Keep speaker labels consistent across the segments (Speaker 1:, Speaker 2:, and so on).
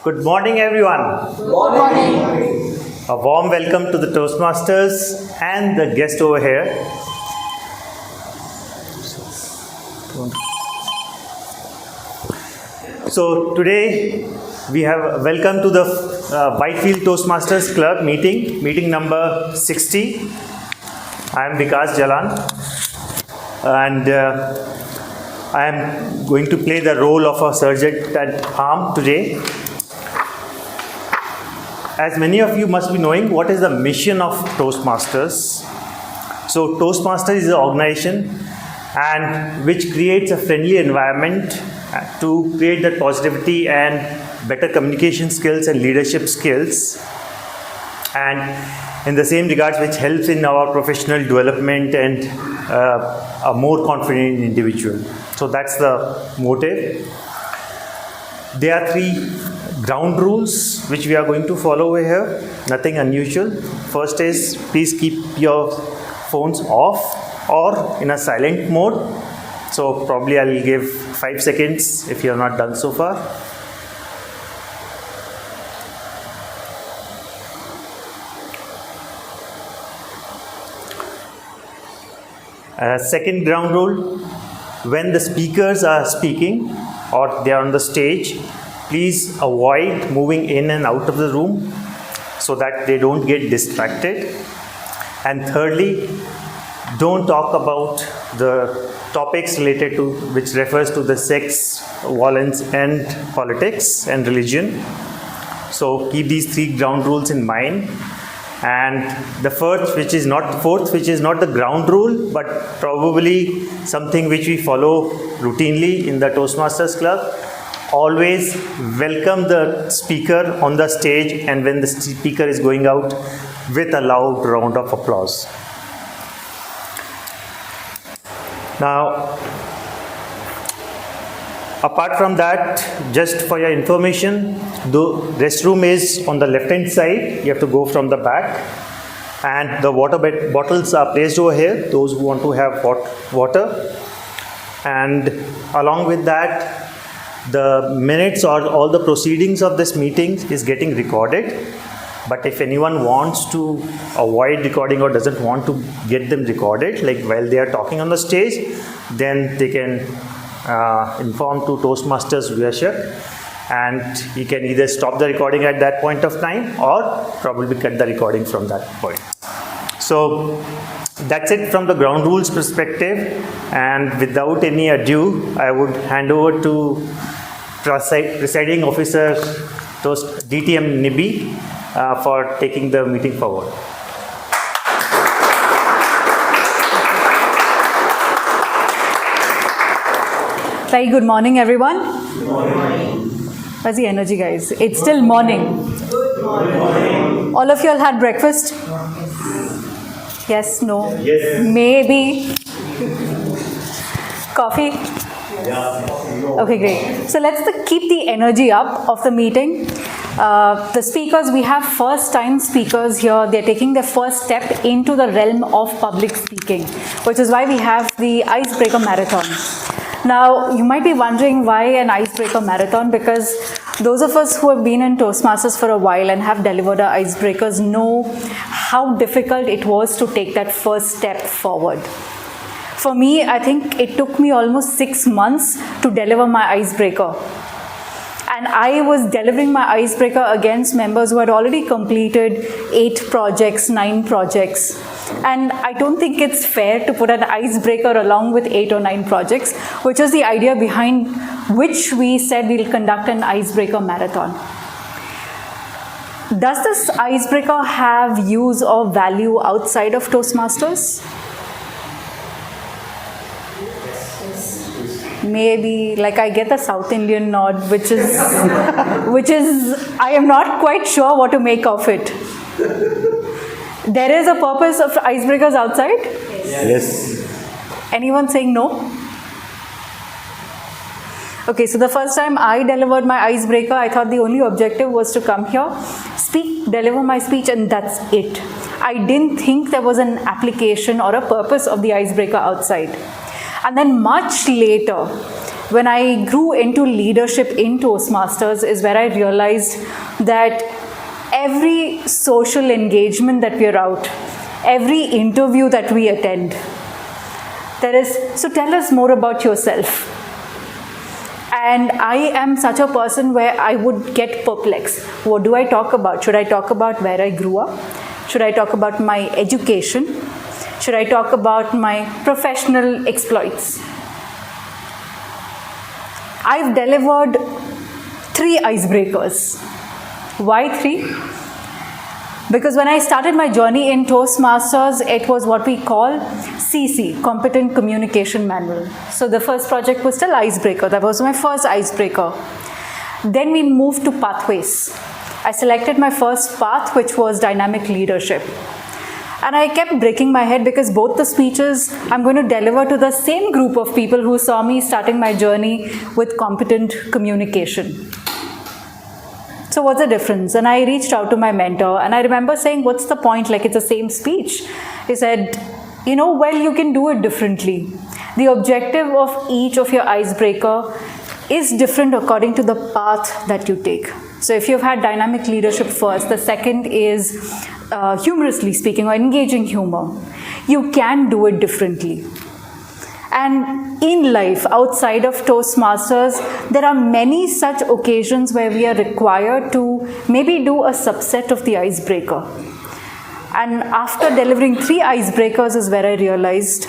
Speaker 1: Good morning, everyone.
Speaker 2: Good morning.
Speaker 1: A warm welcome to the Toastmasters and the guest over here. So today we have welcome to the Whitefield Toastmasters Club meeting number 60. I am Vikas Jalan, and I am going to play the role of a surgeon at harm today. As many of you must be knowing, what is the mission of Toastmasters? So Toastmasters is an organization and which creates a friendly environment to create that positivity and better communication skills and leadership skills, and in the same regards which helps in our professional development and a more confident individual. So that's the motive. There are 3 ground rules which we are going to follow over here. Nothing unusual. First is, please keep your phones off or in a silent mode. So probably I will give 5 seconds if you have not done so far. Second ground rule, when the speakers are speaking or they are on the stage, please avoid moving in and out of the room so that they don't get distracted. And thirdly, don't talk about the topics related to which refers to the sex, violence and politics and religion. So keep these 3 ground rules in mind. And the fourth, which is not the ground rule, but probably something which we follow routinely in the Toastmasters Club. Always welcome the speaker on the stage, and when the speaker is going out, with a loud round of applause. Now, apart from that, just for your information, the restroom is on the left hand side. You have to go from the back, and the water bottles are placed over here, those who want to have hot water. And along with that, the minutes or all the proceedings of this meeting is getting recorded. But if anyone wants to avoid recording or doesn't want to get them recorded, like while they are talking on the stage, then they can inform to Toastmasters viewership, and you can either stop the recording at that point of time or probably cut the recording from that point. So that's it from the ground rules perspective, and without any ado, I would hand over to Presiding Officer DTM Nibby for taking the meeting forward.
Speaker 2: Very good morning, everyone.
Speaker 1: Good morning.
Speaker 2: Where's the energy, guys? It's still morning.
Speaker 1: Good morning.
Speaker 2: All of you all had breakfast? Yes, no?
Speaker 1: Yes.
Speaker 2: Maybe. Coffee?
Speaker 1: Yeah.
Speaker 2: Okay, great. So let's keep the energy up of the meeting. The speakers, we have first-time speakers here. They're taking their first step into the realm of public speaking, which is why we have the Icebreaker Marathon. Now, you might be wondering why an Icebreaker Marathon, because those of us who have been in Toastmasters for a while and have delivered our icebreakers know how difficult it was to take that first step forward. For me, I think it took me almost 6 months to deliver my icebreaker. And I was delivering my icebreaker against members who had already completed 8 projects, 9 projects. And I don't think it's fair to put an icebreaker along with 8 or 9 projects, which is the idea behind which we said we'll conduct an icebreaker marathon. Does this icebreaker have use or value outside of Toastmasters? Maybe, like I get the South Indian nod, which is, I am not quite sure what to make of it. There is a purpose of icebreakers outside?
Speaker 1: Yes.
Speaker 2: Anyone saying no? Okay, so the first time I delivered my icebreaker, I thought the only objective was to come here, speak, deliver my speech, and that's it. I didn't think there was an application or a purpose of the icebreaker outside. And then much later, when I grew into leadership in Toastmasters is where I realized that every social engagement that we're out, every interview that we attend, so tell us more about yourself. And I am such a person where I would get perplexed. What do I talk about? Should I talk about where I grew up? Should I talk about my education? Should I talk about my professional exploits? I've delivered 3 icebreakers. Why 3? Because when I started my journey in Toastmasters, it was what we call CC, Competent Communication Manual. So the first project was still Icebreaker. That was my first Icebreaker. Then we moved to Pathways. I selected my first path, which was Dynamic Leadership. And I kept breaking my head because both the speeches I'm going to deliver to the same group of people who saw me starting my journey with competent communication. So what's the difference? And I reached out to my mentor and I remember saying, what's the point? Like, it's the same speech. He said, well, you can do it differently. The objective of each of your icebreaker is different according to the path that you take. So if you've had dynamic leadership first, the second is humorously speaking or engaging humor. You can do it differently. And in life, outside of Toastmasters, there are many such occasions where we are required to maybe do a subset of the icebreaker. And after delivering 3 icebreakers is where I realized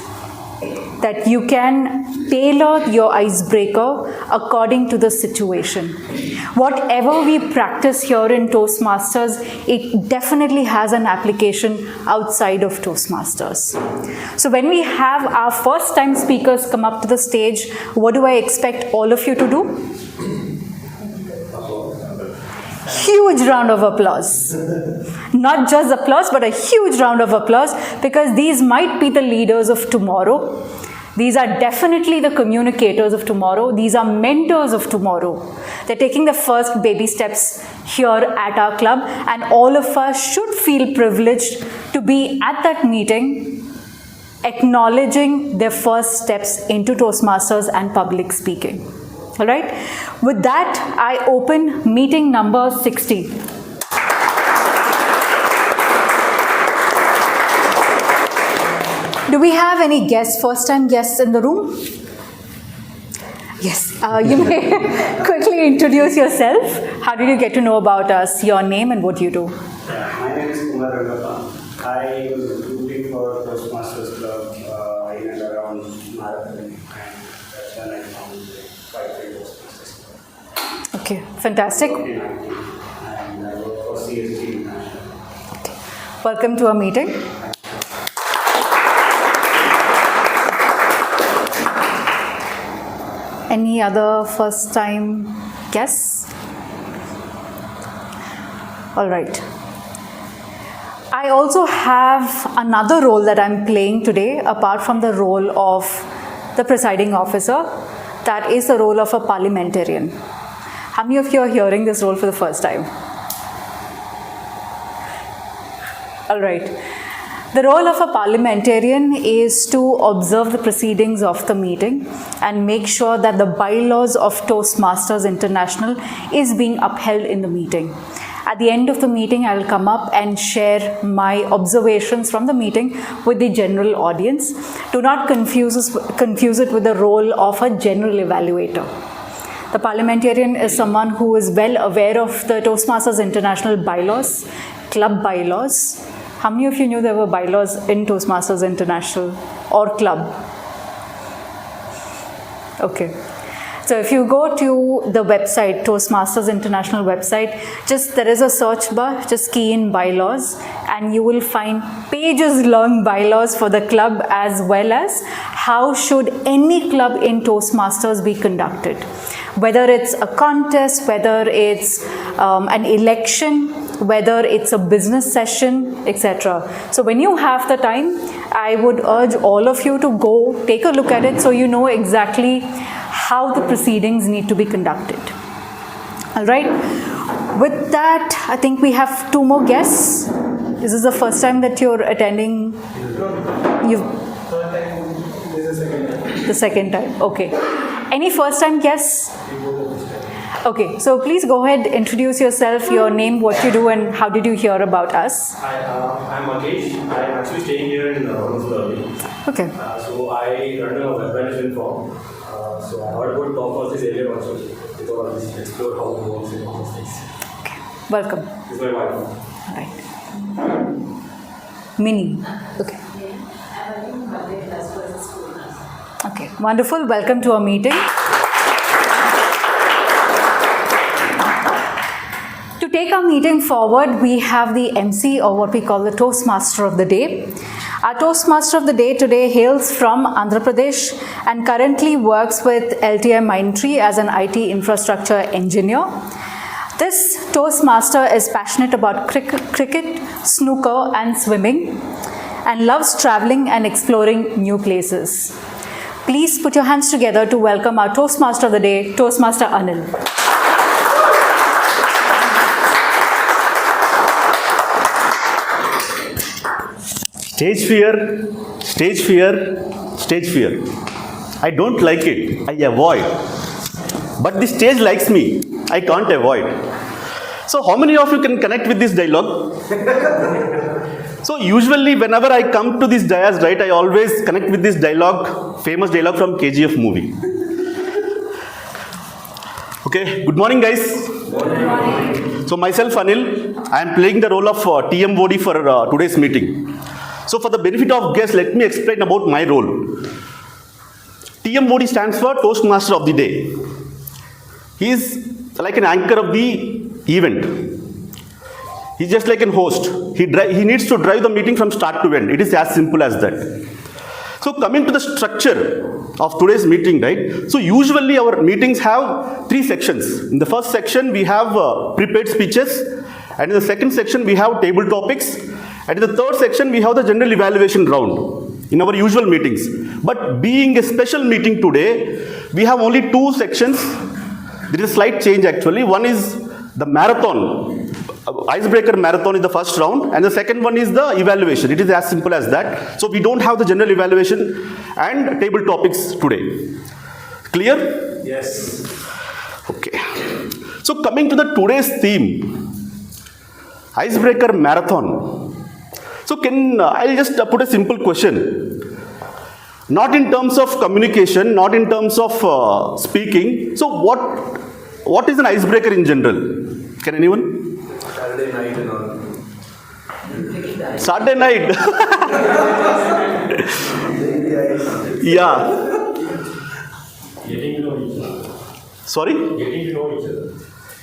Speaker 2: that you can tailor your icebreaker according to the situation. Whatever we practice here in Toastmasters, it definitely has an application outside of Toastmasters. So when we have our first time speakers come up to the stage, what do I expect all of you to do? Huge round of applause. Not just applause, but a huge round of applause, because these might be the leaders of tomorrow. These are definitely the communicators of tomorrow. These are mentors of tomorrow. They're taking the first baby steps here at our club, and all of us should feel privileged to be at that meeting, acknowledging their first steps into Toastmasters and public speaking. All right? With that, I open meeting number 60. Do we have any guests, first-time guests in the room? Yes. You may quickly introduce yourself. How did you get to know about us, your name and what you do?
Speaker 3: Yeah, my name is Kumar Rangappa. I was recruiting for Toastmasters Club in and around Marathon, and that's when I found the 5 Toastmasters Club.
Speaker 2: Okay, fantastic.
Speaker 3: And I work for CST International.
Speaker 2: Okay. Welcome to our meeting. Any other first-time guests? All right. I also have another role that I'm playing today, apart from the role of the presiding officer. That is the role of a parliamentarian. How many of you are hearing this role for the first time? All right. The role of a parliamentarian is to observe the proceedings of the meeting and make sure that the bylaws of Toastmasters International is being upheld in the meeting. At the end of the meeting, I will come up and share my observations from the meeting with the general audience. Do not confuse it with the role of a general evaluator. The parliamentarian is someone who is well aware of the Toastmasters International bylaws, club bylaws. How many of you knew there were bylaws in Toastmasters International or club? Okay. So if you go to the website, Toastmasters International website, there is a search bar, just key in bylaws, and you will find pages long bylaws for the club, as well as how should any club in Toastmasters be conducted. Whether it's a contest, whether it's an election, whether it's a business session, etc. So when you have the time, I would urge all of you to go take a look at it so you know exactly how the proceedings need to be conducted. All right. With that, I think we have 2 more guests. This is the first time that you're attending. The second time. Okay. Any first time guests? Okay, so please go ahead, introduce yourself, your name, what you do, and how did you hear about us?
Speaker 4: Hi, I'm Makesh. I'm actually staying here in Early.
Speaker 2: Okay.
Speaker 4: So I run a web management firm. So I heard about talk of this area also. Because I just explore how it works and all those things.
Speaker 2: Welcome.
Speaker 4: This is my wife.
Speaker 2: All right. Mini. Okay. Okay, wonderful. Welcome to our meeting. To take our meeting forward, we have the MC, or what we call the Toastmaster of the Day. Our Toastmaster of the Day today hails from Andhra Pradesh and currently works with LTI Mindtree as an IT infrastructure engineer. This Toastmaster is passionate about cricket, snooker and swimming and loves traveling and exploring new places. Please put your hands together to welcome our Toastmaster of the Day, Toastmaster Anil.
Speaker 5: Stage fear, stage fear, stage fear. I don't like it, I avoid. But the stage likes me, I can't avoid. So how many of you can connect with this dialogue? So usually whenever I come to this dais, right, I always connect with this dialogue, famous dialogue from KGF movie. Okay, good morning guys. Good morning. So myself Anil, I am playing the role of TMOD for today's meeting. So for the benefit of guests, let me explain about my role. TMOD stands for Toastmaster of the Day. He is like an anchor of the event. He's just like a host. He needs to drive the meeting from start to end. It is as simple as that. So coming to the structure of today's meeting, right? So usually our meetings have three sections. In the first section, we have prepared speeches. And in the second section, we have table topics. And in the third section, we have the general evaluation round in our usual meetings. But being a special meeting today, we have only two sections. There is a slight change actually. One is the marathon. Icebreaker marathon is the first round, and the second one is the evaluation. It is as simple as that. So we don't have the general evaluation and table topics today. Clear?
Speaker 4: Yes.
Speaker 5: Okay. So coming to the today's theme, Icebreaker marathon. So I'll just put a simple question. Not in terms of communication, not in terms of speaking. So what is an icebreaker in general? Can anyone?
Speaker 4: Saturday night and all.
Speaker 5: Saturday night. Yeah.
Speaker 4: Getting to know each other.
Speaker 5: Sorry?
Speaker 4: Getting to know each other.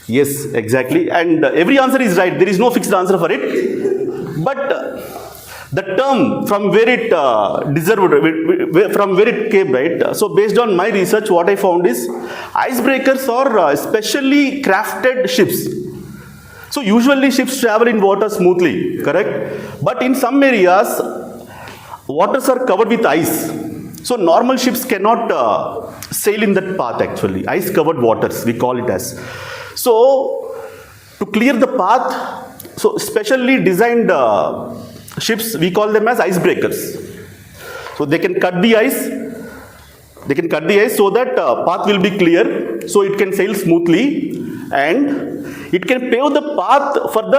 Speaker 5: Yes, exactly. And every answer is right. There is no fixed answer for it. But the term from where it from where it came, right? So based on my research, what I found is icebreakers are specially crafted ships. So usually ships travel in water smoothly, correct? But in some areas, waters are covered with ice. So normal ships cannot sail in that path actually. Ice covered waters, we call it as. So to clear the path, so specially designed ships, we call them as icebreakers. So they can cut the ice. They can cut the ice so that path will be clear, so it can sail smoothly, and it can pave the path for the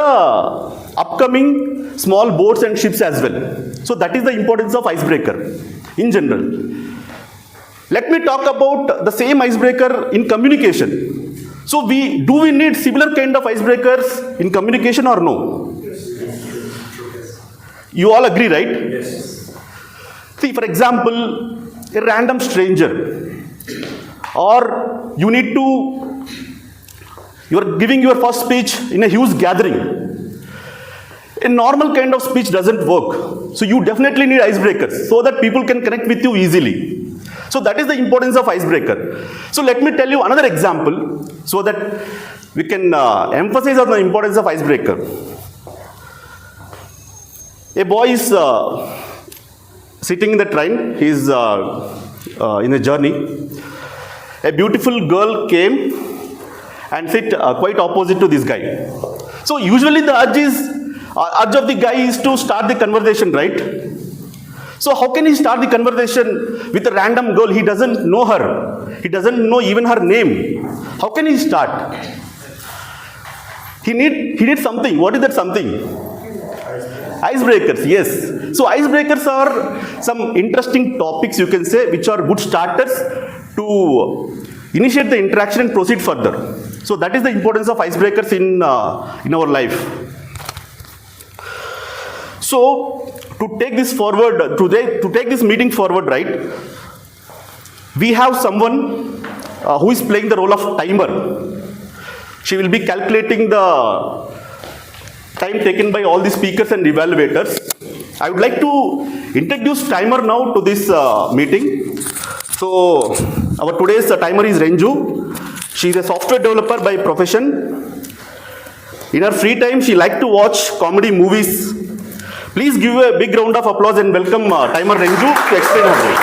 Speaker 5: upcoming small boats and ships as well. So that is the importance of icebreaker in general. Let me talk about the same icebreaker in communication. So do we need similar kind of icebreakers in communication or no? You all agree, right?
Speaker 4: Yes.
Speaker 5: See, for example, a random stranger, or you are giving your first speech in a huge gathering. A normal kind of speech doesn't work. So you definitely need icebreakers so that people can connect with you easily. So that is the importance of icebreaker. So let me tell you another example so that we can emphasize on the importance of icebreaker. A boy is sitting in the train. He is in a journey. A beautiful girl came and sit quite opposite to this guy. So usually the urge of the guy is to start the conversation, right? So how can he start the conversation with a random girl? He doesn't know her. He doesn't know even her name. How can he start? He needs something. What is that something? Icebreakers, yes. So icebreakers are some interesting topics, you can say, which are good starters to initiate the interaction and proceed further. So that is the importance of icebreakers in our life. So to take this forward today, to take this meeting forward, right? We have someone who is playing the role of timer. She will be calculating the time taken by all the speakers and evaluators. I would like to introduce timer now to this meeting. So our today's timer is Renju. She is a software developer by profession. In her free time, she likes to watch comedy movies. Please give a big round of applause and welcome timer Renju to explain her role.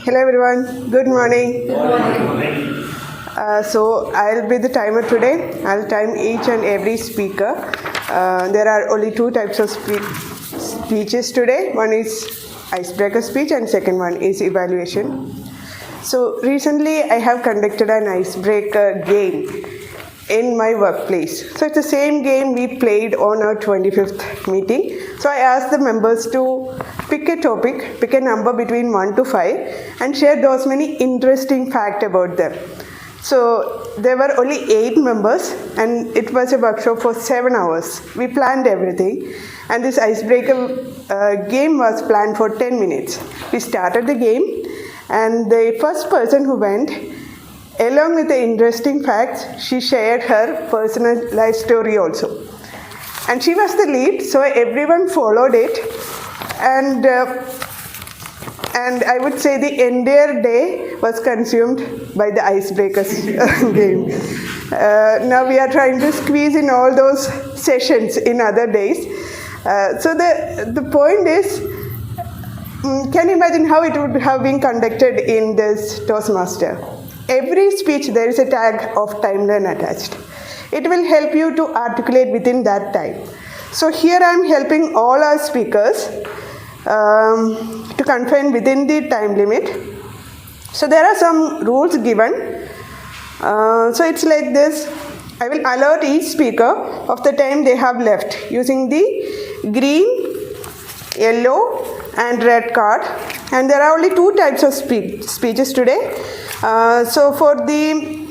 Speaker 6: Hello everyone, good morning. So I'll be the timer today. I'll time each and every speaker. There are only two types of speeches today. One is icebreaker speech and second one is evaluation. So recently I have conducted an icebreaker game in my workplace. So it's the same game we played on our 25th meeting. So I asked the members to pick a topic, pick a number between 1 to 5 and share those many interesting facts about them. So there were only 8 members and it was a workshop for 7 hours. We planned everything and this icebreaker game was planned for 10 minutes. We started the game and the first person who went, along with the interesting facts, she shared her personal life story also. And she was the lead, so everyone followed it. And I would say the entire day was consumed by the icebreakers game. Now we are trying to squeeze in all those sessions in other days. So the point is, can you imagine how it would have been conducted in this Toastmaster? Every speech there is a tag of timeline attached. It will help you to articulate within that time. So here I am helping all our speakers to confine within the time limit. So there are some rules given. So it's like this. I will alert each speaker of the time they have left using the green, yellow and red card. And there are only 2 types of speeches today. So for the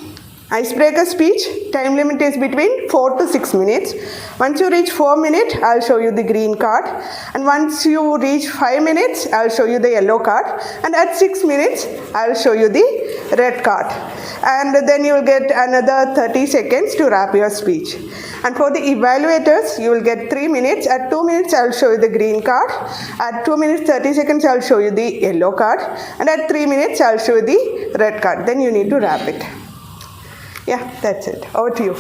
Speaker 6: icebreaker speech, time limit is between 4 to 6 minutes. Once you reach 4 minutes, I'll show you the green card. And once you reach 5 minutes, I'll show you the yellow card. And at 6 minutes, I'll show you the red card. And then you will get another 30 seconds to wrap your speech. And for the evaluators, you will get 3 minutes. At 2 minutes, I'll show you the green card. At 2 minutes, 30 seconds, I'll show you the yellow card. And at 3 minutes, I'll show you the red card. Then you need to wrap it. Yeah, that's it. Over to you.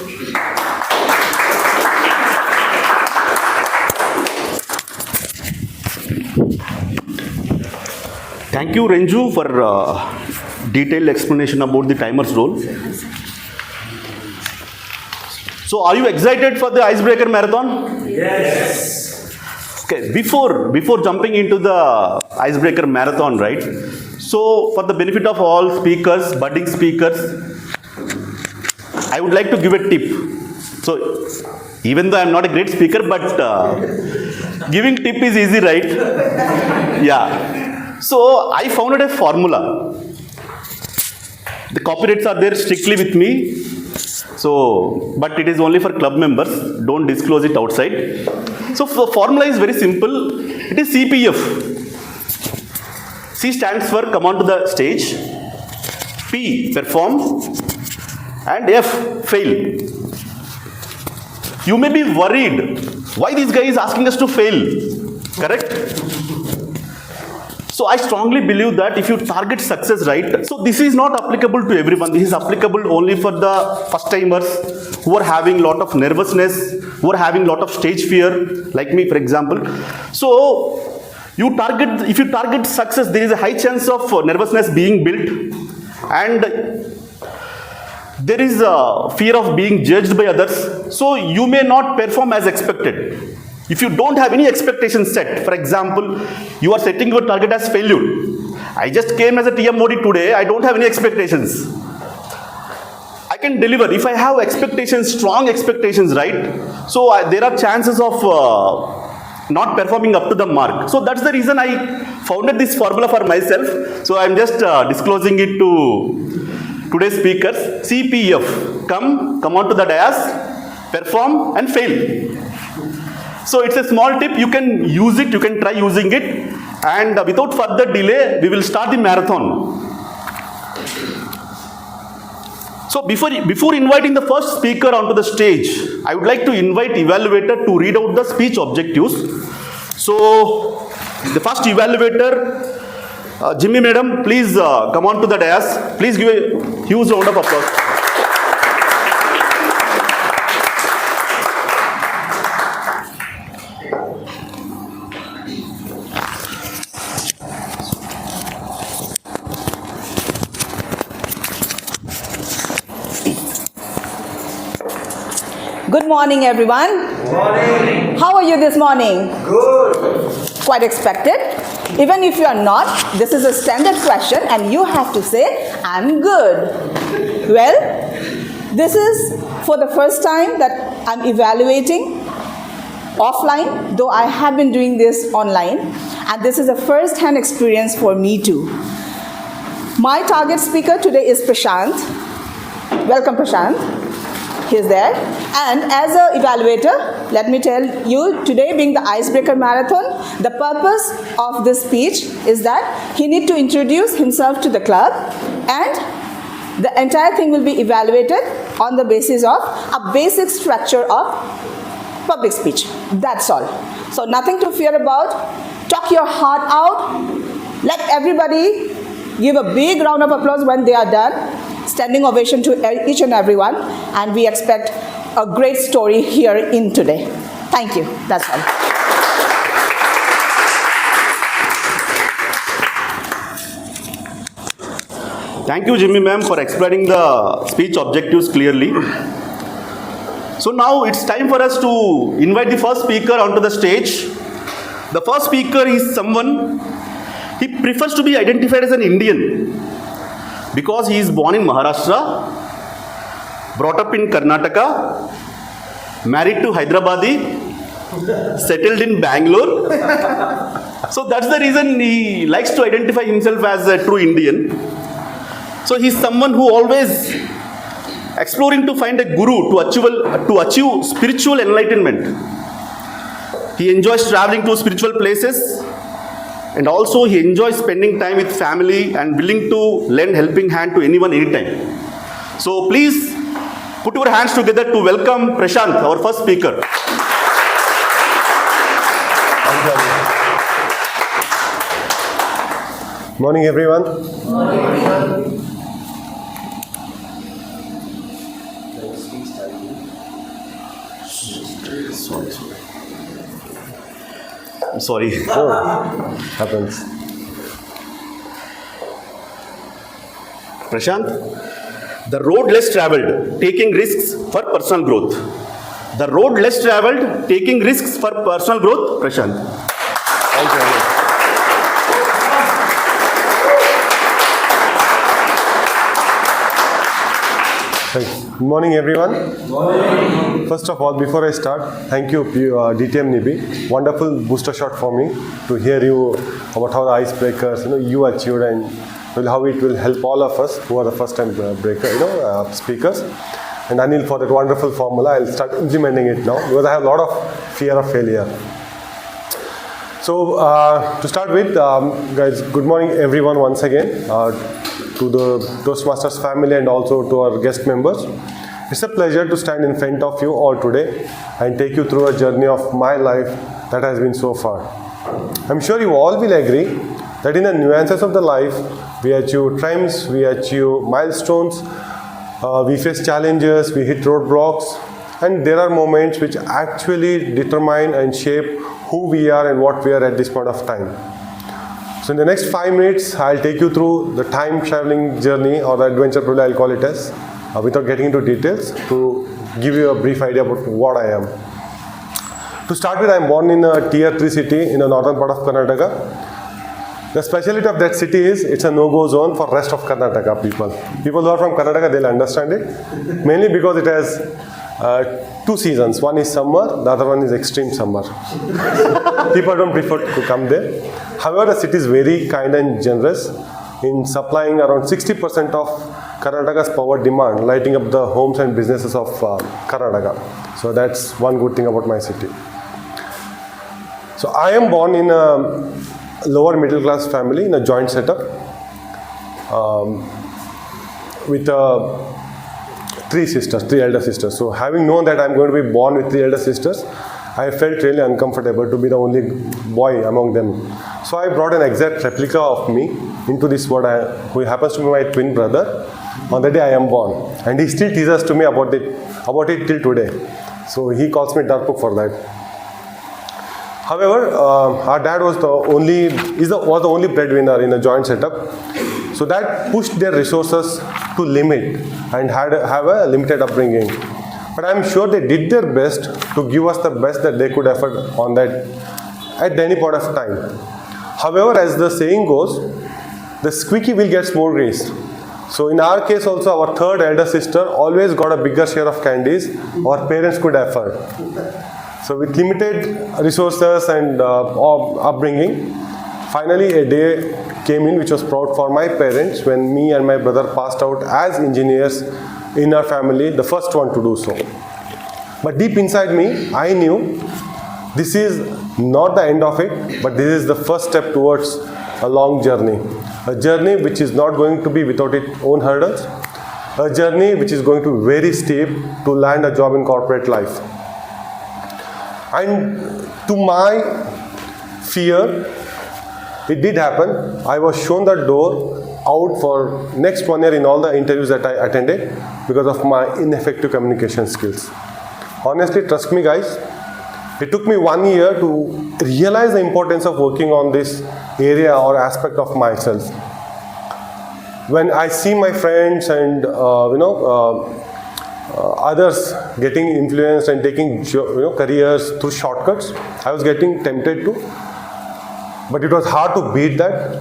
Speaker 5: Thank you, Renju, for detailed explanation about the timer's role. So, are you excited for the icebreaker marathon?
Speaker 1: Yes.
Speaker 5: Okay, before jumping into the icebreaker marathon, right? So, for the benefit of all speakers, budding speakers, I would like to give a tip. So, even though I am not a great speaker, but giving tip is easy, right? Yeah. So, I founded a formula. The copyrights are there strictly with me. So, but it is only for club members. Don't disclose it outside. So, the formula is very simple. It is CPF. C stands for come onto the stage. P, perform. And F, fail. You may be worried. Why this guy is asking us to fail? Correct? So I strongly believe that if you target success, right? So this is not applicable to everyone. This is applicable only for the first timers who are having lot of nervousness, who are having lot of stage fear, like me, for example. So if you target success, there is a high chance of nervousness being built, and there is a fear of being judged by others. So you may not perform as expected. If you don't have any expectations set, for example, you are setting your target as failure. I just came as a TM Modi today, I don't have any expectations. I can deliver if I have expectations, strong expectations, right? So there are chances of not performing up to the mark. So that's the reason I founded this formula for myself. So I'm just disclosing it to today's speakers. CPF, come on to the dais, perform and fail. So it's a small tip, you can use it, you can try using it, and without further delay, we will start the marathon. So before inviting the first speaker onto the stage, I would like to invite evaluator to read out the speech objectives. So the first evaluator, Jimmy madam, please come on to the dais. Please give a huge round of applause.
Speaker 7: Good morning, everyone.
Speaker 3: Good morning.
Speaker 7: How are you this morning?
Speaker 3: Good.
Speaker 7: Quite expected. Even if you are not, this is a standard question and you have to say, I'm good. Well, this is for the first time that I'm evaluating offline, though I have been doing this online, and this is a first-hand experience for me too. My target speaker today is Prashant. Welcome, Prashant. He's there. And as an evaluator, let me tell you, today being the Icebreaker Marathon, the purpose of this speech is that he needs to introduce himself to the club, and the entire thing will be evaluated on the basis of a basic structure of public speech. That's all. So nothing to fear about. Talk your heart out. Let everybody give a big round of applause when they are done. Standing ovation to each and everyone, and we expect a great story here in today. Thank you. That's all.
Speaker 5: Thank you, Jimmy ma'am, for explaining the speech objectives clearly. So now it's time for us to invite the first speaker onto the stage. The first speaker is someone, he prefers to be identified as an Indian because he is born in Maharashtra, brought up in Karnataka, married to Hyderabadi, settled in Bangalore. So that's the reason he likes to identify himself as a true Indian. So he's someone who always exploring to find a guru to achieve spiritual enlightenment. He enjoys traveling to spiritual places, and also he enjoys spending time with family and willing to lend helping hand to anyone anytime. So please put your hands together to welcome Prashant, our first speaker.
Speaker 8: Morning, everyone.
Speaker 3: Morning.
Speaker 5: Sorry.
Speaker 8: Oh, happens.
Speaker 5: Prashant, the road less traveled, taking risks for personal growth. The road less traveled, taking risks for personal growth, Prashant.
Speaker 8: Thank you. Good morning, everyone.
Speaker 3: Morning.
Speaker 8: First of all, before I start, thank you, DTM Nibi. Wonderful booster shot for me to hear you about how the icebreakers, you achieved, and how it will help all of us who are the first time speakers. And Anil, for that wonderful formula, I'll start implementing it now because I have a lot of fear of failure. So to start with, guys, good morning, everyone, once again. To the Toastmasters family and also to our guest members. It's a pleasure to stand in front of you all today and take you through a journey of my life that has been so far. I'm sure you all will agree that in the nuances of the life, we achieve triumphs, we achieve milestones, we face challenges, we hit roadblocks, and there are moments which actually determine and shape who we are and what we are at this point of time. So in the next 5 minutes, I'll take you through the time traveling journey, or the adventure probably I'll call it as, without getting into details, to give you a brief idea about what I am. To start with, I am born in a tier 3 city in the northern part of Karnataka. The specialty of that city is it's a no-go zone for rest of Karnataka people. People who are from Karnataka, they'll understand it. Mainly because it has 2 seasons. One is summer, the other one is extreme summer. People don't prefer to come there. However, the city is very kind and generous in supplying around 60% of Karnataka's power demand, lighting up the homes and businesses of Karnataka. So that's one good thing about my city. So I am born in a lower middle class family in a joint setup with 3 elder sisters. So having known that I'm going to be born with 3 elder sisters, I felt really uncomfortable to be the only boy among them. So I brought an exact replica of me into this world, who happens to be my twin brother on the day I am born. And he still teases to me about it till today. So he calls me Darpuk for that. However, our dad was the only breadwinner in a joint setup, so that pushed their resources to limit and have a limited upbringing. But I am sure they did their best to give us the best that they could afford on that at any point of time. However, as the saying goes, the squeaky wheel gets more grease. So in our case also, our 3rd elder sister always got a bigger share of candies our parents could afford. So with limited resources and upbringing, finally a day came in which was proud for my parents when me and my brother passed out as engineers in our family, the first one to do so. But deep inside me, I knew this is not the end of it, but this is the first step towards a long journey. A journey which is not going to be without its own hurdles. A journey which is going to be very steep to land a job in corporate life. And to my fear, it did happen. I was shown the door out for next 1 year in all the interviews that I attended because of my ineffective communication skills. Honestly, trust me guys, it took me 1 year to realize the importance of working on this area or aspect of myself. When I see my friends and others getting influenced and taking careers through shortcuts, I was getting tempted to, but it was hard to beat that.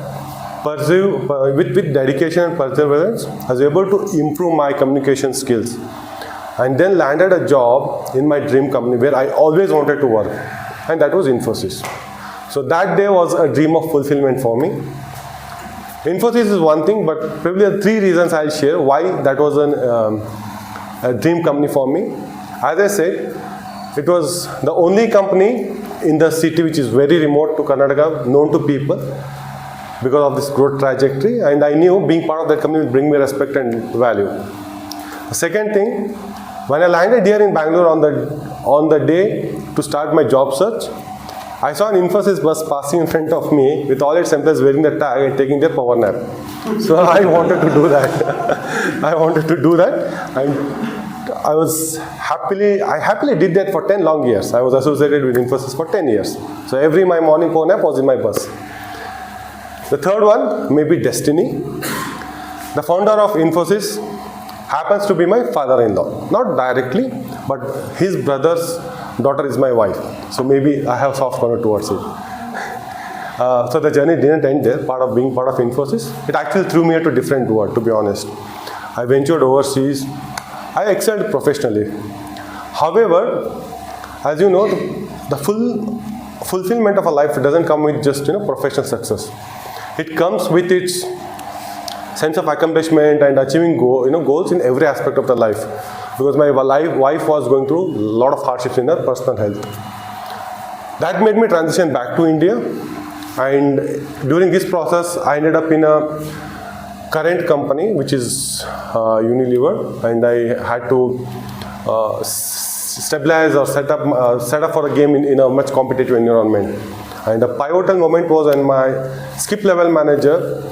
Speaker 8: With dedication and perseverance, I was able to improve my communication skills and then landed a job in my dream company where I always wanted to work, and that was Infosys. So that day was a dream of fulfillment for me. Infosys is one thing, but probably the 3 reasons I'll share why that was a dream company for me. As I said, it was the only company in the city which is very remote to Karnataka, known to people because of this growth trajectory, and I knew being part of that company would bring me respect and value. The second thing, when I landed here in Bangalore on the day to start my job search, I saw an Infosys bus passing in front of me with all its employees wearing the tag and taking their power nap. So I wanted to do that. And I happily did that for 10 long years. I was associated with Infosys for 10 years. So my morning power nap was in my bus. The third one may be destiny. The founder of Infosys happens to be my father-in-law. Not directly, but his brother's daughter is my wife. So maybe I have soft corner towards it. So the journey didn't end there, being part of Infosys. It actually threw me into a different world, to be honest. I ventured overseas. I excelled professionally. However, as you know, the full fulfillment of a life doesn't come with just professional success. It comes with its sense of accomplishment and achieving goals in every aspect of the life. Because my wife was going through a lot of hardships in her personal health. That made me transition back to India, and during this process, I ended up in a current company, which is Unilever, and I had to stabilize or set up for a game in a much competitive environment. And the pivotal moment was when my skip level manager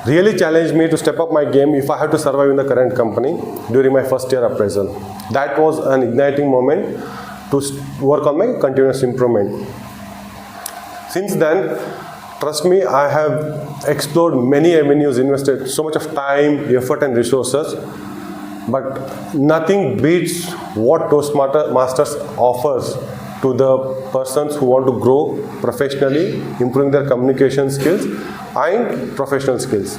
Speaker 8: really challenged me to step up my game if I had to survive in the current company during my first year appraisal. That was an igniting moment to work on my continuous improvement. Since then, trust me, I have explored many avenues, invested so much of time, effort and resources, but nothing beats what Toastmasters offers to the persons who want to grow professionally, improving their communication skills and professional skills.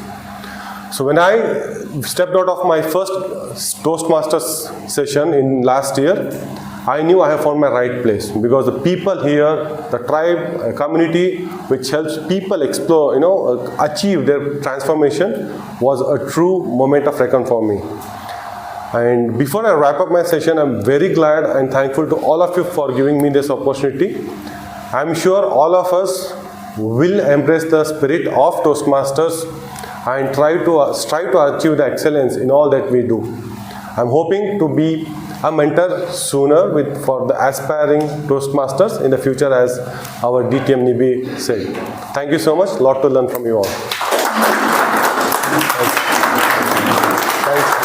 Speaker 8: So when I stepped out of my first Toastmasters session in last year, I knew I have found my right place, because the people here, the tribe, community, which helps people explore, achieve their transformation, was a true moment of reckoning for me. And before I wrap up my session, I'm very glad and thankful to all of you for giving me this opportunity. I'm sure all of us will embrace the spirit of Toastmasters and strive to achieve the excellence in all that we do. I'm hoping to be a mentor sooner for the aspiring Toastmasters in the future, as our DTM Nibi said. Thank you so much. A lot to learn from you all. Thanks.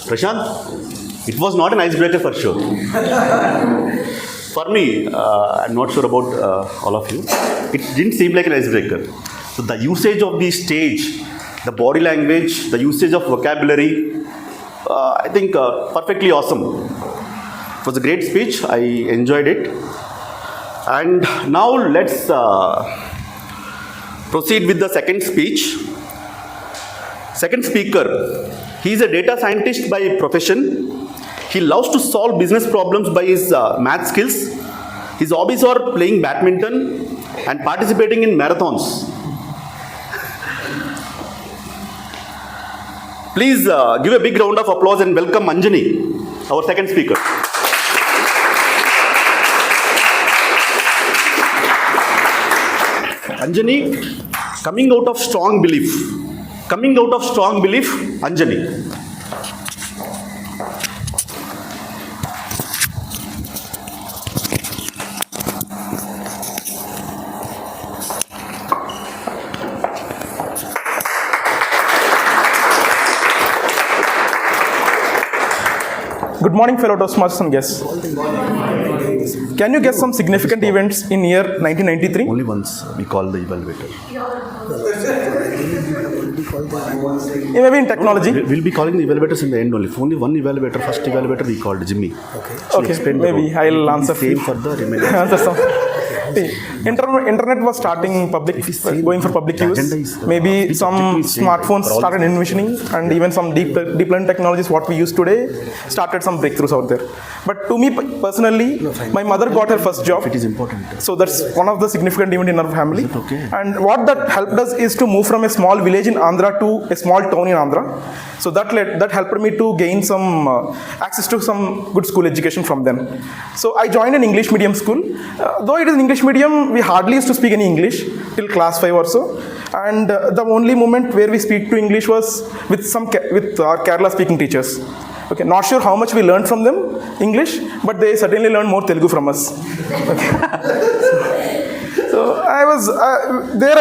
Speaker 5: Prashant, it was not an icebreaker for sure. For me, I'm not sure about all of you, it didn't seem like an icebreaker. So the usage of the stage, the body language, the usage of vocabulary, I think perfectly awesome. It was a great speech, I enjoyed it. And now let's proceed with the second speech. Second speaker, he is a data scientist by profession. He loves to solve business problems by his math skills. His hobbies are playing badminton and participating in marathons. Please give a big round of applause and welcome Anjani, our second speaker. Anjani, coming out of strong belief, Anjani.
Speaker 9: Good morning, fellow Toastmasters and guests. Can you guess some significant events in year 1993?
Speaker 5: Only once we call the evaluator.
Speaker 9: Maybe in technology.
Speaker 5: We'll be calling the evaluators in the end only. Only one evaluator, first evaluator we called Jimmy.
Speaker 9: Okay, maybe I'll answer.
Speaker 5: Same for the remaining.
Speaker 9: Answer some. Internet was starting going for public use. Maybe some smartphones started envisioning, and even some deep learning technologies, what we use today, started some breakthroughs out there. But to me personally, my mother got her first job.
Speaker 5: It is important.
Speaker 9: So that's one of the significant events in our family.
Speaker 5: Okay?
Speaker 9: And what that helped us is to move from a small village in Andhra to a small town in Andhra. So that helped me to gain some access to some good school education from them. So I joined an English medium school. Though it is an English medium, we hardly used to speak any English till class 5 or so. And the only moment where we speak to English was with our Kerala speaking teachers. Okay, not sure how much we learned from them English, but they certainly learned more Telugu from us. Okay. So I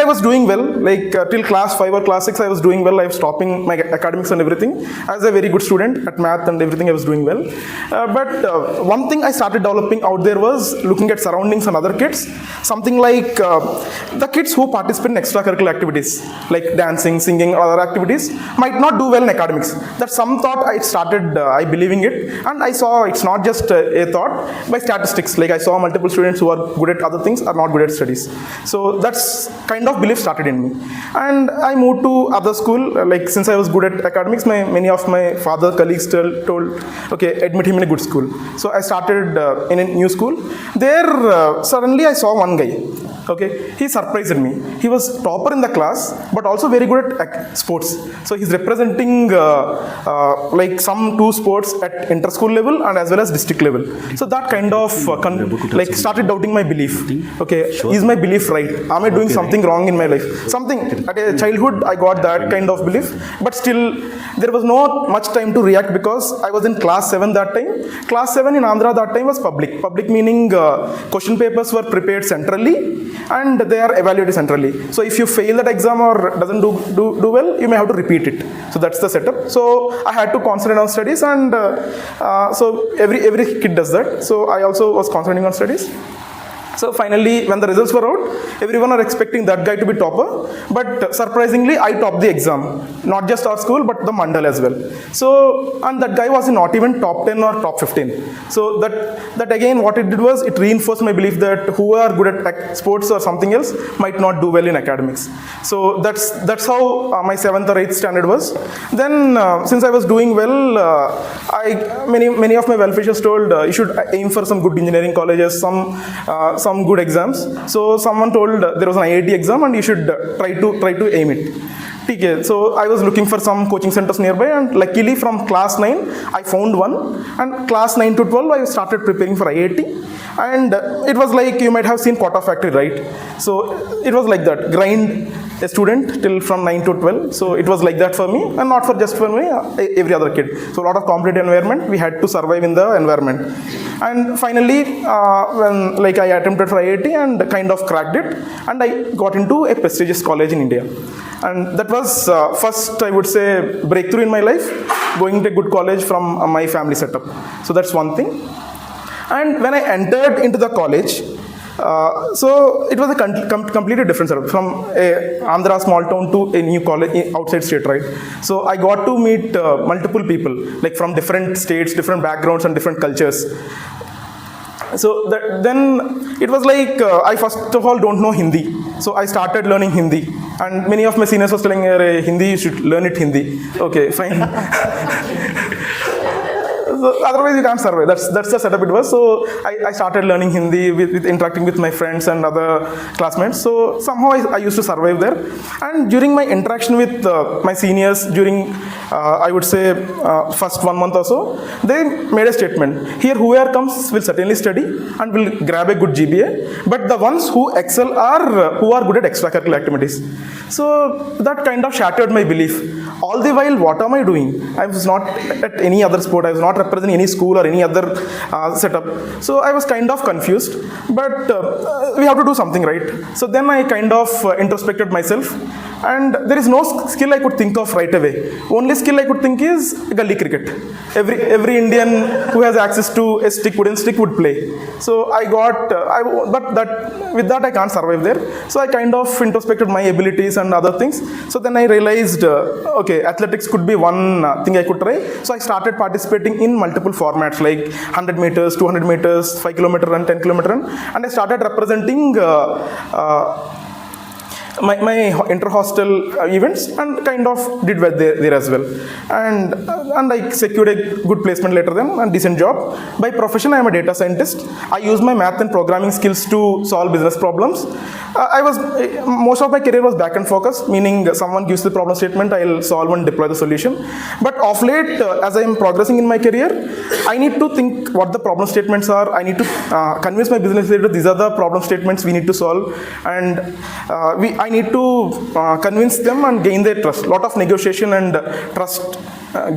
Speaker 9: was doing well, like till class 5 or class 6 I was doing well. I was topping my academics and everything. I was a very good student at math and everything, I was doing well. But one thing I started developing out there was looking at surroundings and other kids. Something like the kids who participate in extracurricular activities, like dancing, singing, or other activities, might not do well in academics. That's some thought I started believing it. And I saw it's not just a thought, by statistics. Like I saw multiple students who are good at other things are not good at studies. So that's kind of belief started in me. And I moved to other school, like since I was good at academics, many of my father colleagues told, okay, admit him in a good school. So I started in a new school. There, suddenly I saw one guy. Okay, he surprised me. He was topper in the class, but also very good at sports. So he's representing like some 2 sports at inter-school level and as well as district level. So that kind of started doubting my belief. Okay, is my my belief right? Am I doing something wrong in my life? Something, at a childhood, I got that kind of belief, but still, there was not much time to react because I was in class 7 that time. Class 7 in Andhra that time was public. Public meaning question papers were prepared centrally and they are evaluated centrally. So if you fail that exam or doesn't do well, you may have to repeat it. So that's the setup. So I had to concentrate on studies, and so every kid does that. So I also was concentrating on studies. So finally, when the results were out, everyone are expecting that guy to be topper. But surprisingly, I topped the exam. Not just our school, but the mandal as well. So, and that guy was not even top 10 or top 15. So that again, what it did was, it reinforced my belief that who are good at sports or something else might not do well in academics. So that's how my 7th or 8th standard was. Then, since I was doing well, many of my well-wishers told, you should aim for some good engineering colleges, some good exams. So someone told there was an IIT exam and you should try to aim it. Okay, so I was looking for some coaching centers nearby, and luckily from class 9 I found one, and class 9 to 12 I started preparing for IIT. And it was like, you might have seen Quota Factory, right? So it was like that, grind a student till from 9 to 12. So it was like that for me, and not for just for me, every other kid. So a lot of competitive environment, we had to survive in the environment. And finally, when like I attempted for IIT and kind of cracked it, and I got into a prestigious college in India. And that was first, I would say, breakthrough in my life, going to a good college from my family setup. So that's one thing. And when I entered into the college, so it was a completely different setup, from a Andhra small town to a new college outside state, right? So I got to meet multiple people, like from different states, different backgrounds and different cultures. So then it was like, I first of all don't know Hindi. So I started learning Hindi. And many of my seniors was telling me, Hindi, you should learn it Hindi. Okay, fine. So otherwise you can't survive. That's the setup it was. So I started learning Hindi with interacting with my friends and other classmates. So somehow I used to survive there. And during my interaction with my seniors, during I would say first 1 month or so, they made a statement. Here whoever comes will certainly study and will grab a good GPA. But the ones who excel are who are good at extracurricular activities. So that kind of shattered my belief. All the while, what am I doing? I was not at any other sport. I was not representing any school or any other setup. So I was kind of confused. But we have to do something, right? So then I kind of introspected myself. And there is no skill I could think of right away. Only skill I could think is gully cricket. Every Indian who has access to a wooden stick would play. So I got, with that I can't survive there. So I kind of introspected my abilities and other things. So then I realized, okay, athletics could be one thing I could try. So I started participating in multiple formats like 100 meters, 200 meters, 5 kilometer run, 10 kilometer run. And I started representing my inter-hostel events, and kind of did well there as well. And I secured a good placement later then, and decent job. By profession, I am a data scientist. I use my math and programming skills to solve business problems. Most of my career was back-end focused, meaning someone gives the problem statement, I'll solve and deploy the solution. But of late, as I am progressing in my career, I need to think what the problem statements are. I need to convince my business leader these are the problem statements we need to solve, and I need to convince them and gain their trust. A lot of negotiation and trust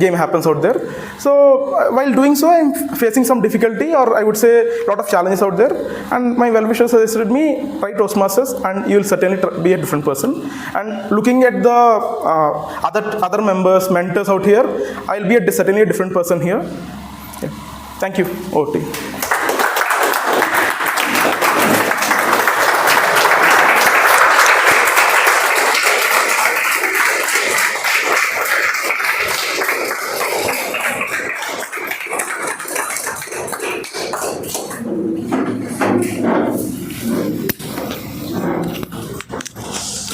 Speaker 9: game happens out there. So while doing so, I'm facing some difficulty, or I would say a lot of challenges out there. And my well-wisher suggested me, try Toastmasters and you will certainly be a different person. And looking at the other members, mentors out here, I'll be certainly a different person here. Yeah. Thank you. Over to you.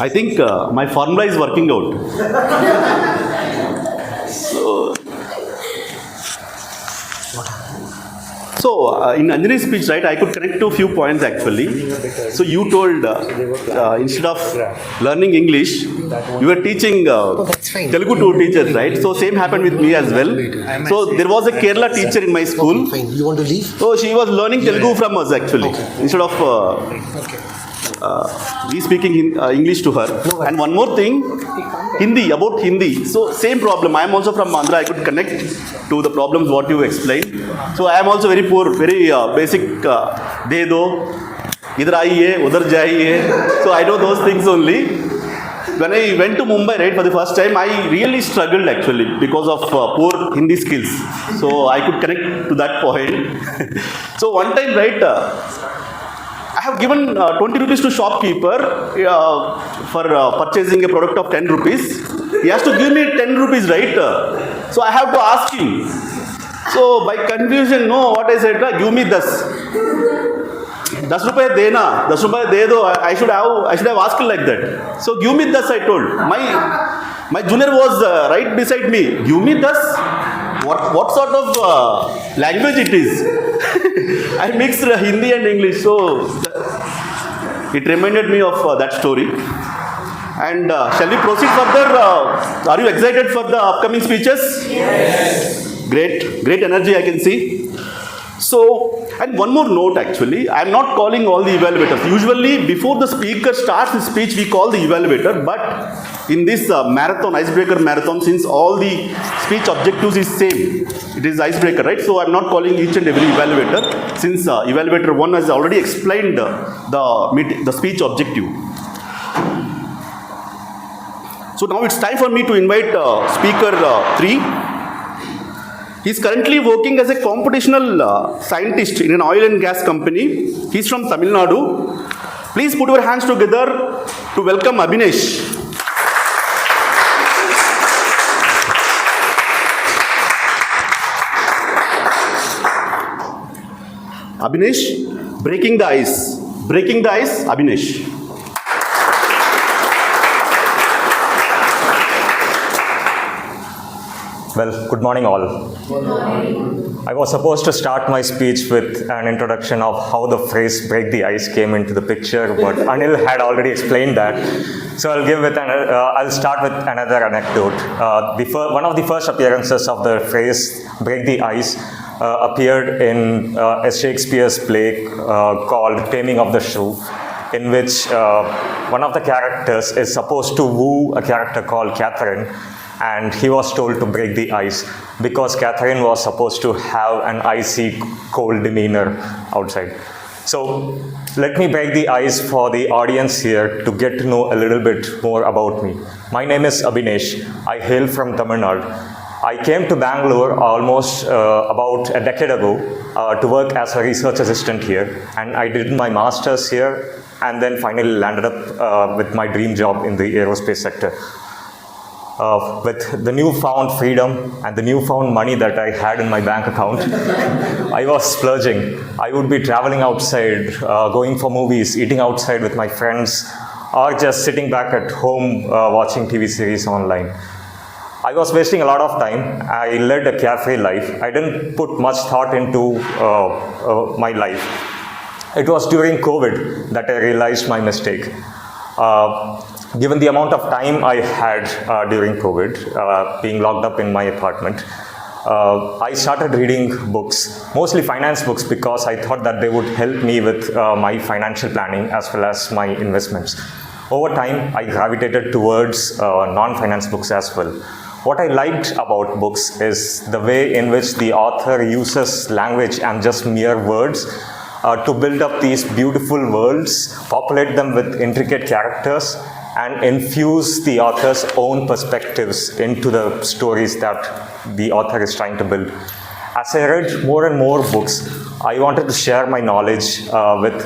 Speaker 5: I think my formula is working out. So in Anjani's speech, right, I could connect to a few points actually. So you told instead of learning English, you were teaching Telugu to teachers, right? So same happened with me as well. So there was a Kerala teacher in my school.
Speaker 10: Fine. You want to leave?
Speaker 5: So she was learning Telugu from us actually, instead of we speaking English to her. And one more thing, about Hindi. So same problem. I am also from Andhra. I could connect to the problems what you explained. So I am also very poor, very basic. De do, idhar aiye, udhar jaiye. So I know those things only. When I went to Mumbai, right, for the first time, I really struggled actually because of poor Hindi skills. So I could connect to that point. So one time, right, I have given 20 rupees to shopkeeper for purchasing a product of 10 rupees. He has to give me 10 rupees, right? So I have to ask him. So by confusion, no, what I said, give me this. 10 rupees dena, 10 rupees de do. I should have asked like that. So give me this, I told. My junior was right beside me. Give me this. What sort of language it is? I mixed Hindi and English, so it reminded me of that story. And shall we proceed further? Are you excited for the upcoming speeches? Yes. Great energy I can see. So, and one more note actually, I am not calling all the evaluators. Usually before the speaker starts his speech, we call the evaluator, but in this marathon, icebreaker marathon, since all the speech objectives is same, it is icebreaker, right? So I am not calling each and every evaluator, since evaluator 1 has already explained the speech objective. So now it's time for me to invite speaker 3. He is currently working as a computational scientist in an oil and gas company. He is from Tamil Nadu. Please put your hands together to welcome Abhinesh. Abhinesh, breaking the ice. Breaking the ice, Abhinesh.
Speaker 10: Well, good morning all. Good morning. I was supposed to start my speech with an introduction of how the phrase break the ice came into the picture, but Anil had already explained that. So I'll start with another anecdote. One of the first appearances of the phrase break the ice appeared in a Shakespeare's play called Taming of the Shrew, in which one of the characters is supposed to woo a character called Catherine, and he was told to break the ice because Catherine was supposed to have an icy, cold demeanor outside. So let me break the ice for the audience here to get to know a little bit more about me. My name is Abhinesh. I hail from Tamil Nadu. I came to Bangalore almost about a decade ago to work as a research assistant here, and I did my master's here and then finally landed up with my dream job in the aerospace sector. With the newfound freedom and the newfound money that I had in my bank account, I was splurging. I would be traveling outside, going for movies, eating outside with my friends, or just sitting back at home watching TV series online. I was wasting a lot of time. I led a carefree life. I didn't put much thought into my life. It was during COVID that I realized my mistake. Given the amount of time I had during COVID, being locked up in my apartment, I started reading books, mostly finance books, because I thought that they would help me with my financial planning as well as my investments. Over time, I gravitated towards non-finance books as well. What I liked about books is the way in which the author uses language and just mere words to build up these beautiful worlds, populate them with intricate characters, and infuse the author's own perspectives into the stories that the author is trying to build. As I read more and more books, I wanted to share my knowledge with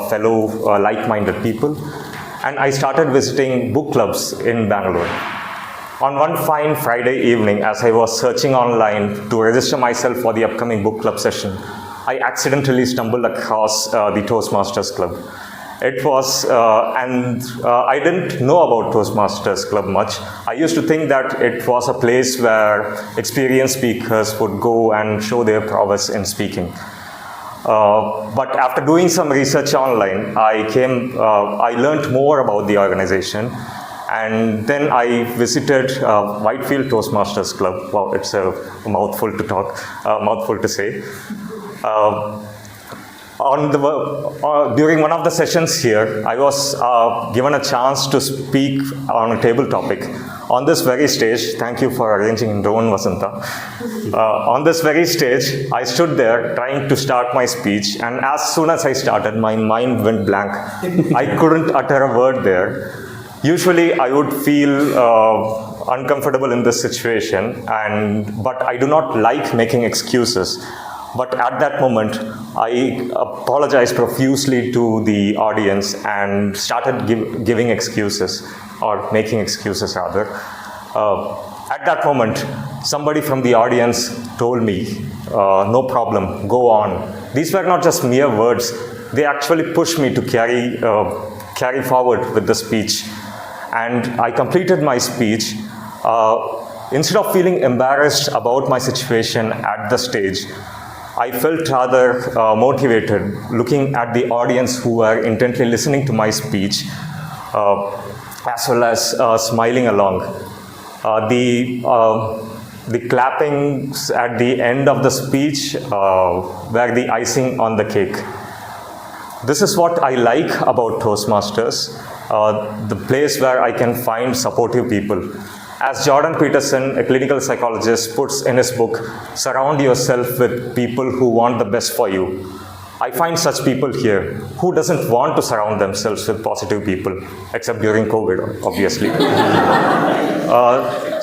Speaker 10: fellow like-minded people, and I started visiting book clubs in Bangalore. On one fine Friday evening, as I was searching online to register myself for the upcoming book club session, I accidentally stumbled across the Toastmasters Club. It was, I didn't know about Toastmasters Club much. I used to think that it was a place where experienced speakers would go and show their prowess in speaking. But after doing some research online, I learned more about the organization. And then I visited Whitefield Toastmasters Club. Wow, it's a mouthful to say. during one of the sessions here, I was given a chance to speak on a table topic. On this very stage, thank you for arranging in Rowan Vasanta. On this very stage, I stood there trying to start my speech, and as soon as I started, my mind went blank. I couldn't utter a word there. Usually, I would feel uncomfortable in this situation, but I do not like making excuses. But at that moment, I apologized profusely to the audience and started giving excuses, or making excuses rather. At that moment, somebody from the audience told me, no problem, go on. These were not just mere words, they actually pushed me to carry forward with the speech. And I completed my speech. Instead of feeling embarrassed about my situation at the stage, I felt rather motivated looking at the audience who were intently listening to my speech, as well as smiling along. The clappings at the end of the speech were the icing on the cake. This is what I like about Toastmasters, the place where I can find supportive people. As Jordan Peterson, a clinical psychologist, puts in his book, surround yourself with people who want the best for you. I find such people here. Who doesn't want to surround themselves with positive people, except during COVID, obviously.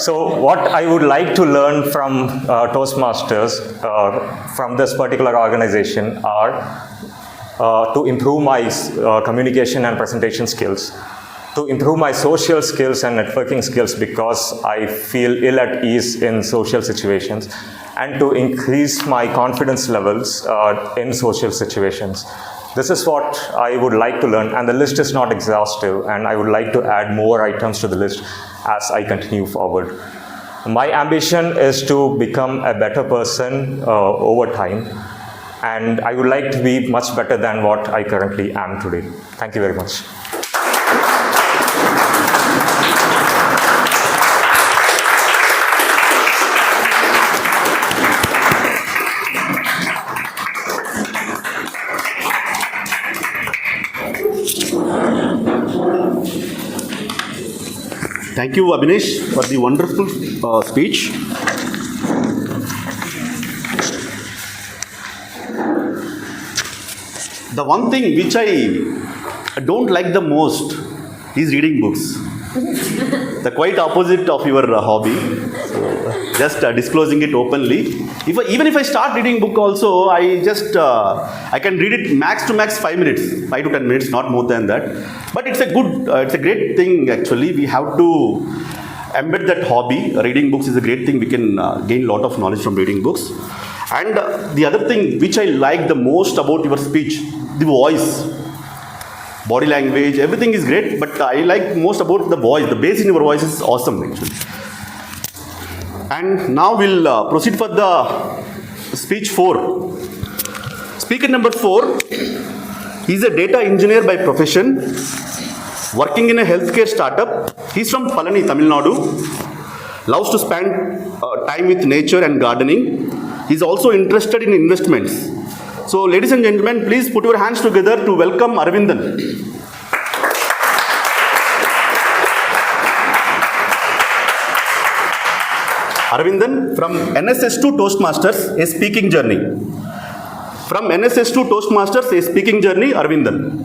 Speaker 10: So what I would like to learn from Toastmasters, from this particular organization, are to improve my communication and presentation skills, to improve my social skills and networking skills because I feel ill at ease in social situations, and to increase my confidence levels in social situations. This is what I would like to learn, and the list is not exhaustive, and I would like to add more items to the list as I continue forward. My ambition is to become a better person over time, and I would like to be much better than what I currently am today. Thank you very much.
Speaker 5: Thank you, Abhinesh, for the wonderful speech. The one thing which I don't like the most is reading books. The quite opposite of your hobby. So just disclosing it openly. Even if I start reading book also, I can read it max to max 5 minutes, 5 to 10 minutes, not more than that. But it's a great thing actually. We have to embed that hobby. Reading books is a great thing. We can gain a lot of knowledge from reading books. And the other thing which I like the most about your speech, the voice, body language, everything is great, but I like most about the voice. The bass in your voice is awesome actually. And now we'll proceed for the speech 4. Speaker number 4 is a data engineer by profession, working in a healthcare startup. He's from Palani, Tamil Nadu. Loves to spend time with nature and gardening. He's also interested in investments. So, ladies and gentlemen, please put your hands together to welcome Arvindan. Arvindan from NSS to Toastmasters, a speaking journey. From NSS to Toastmasters, a speaking journey, Arvindan.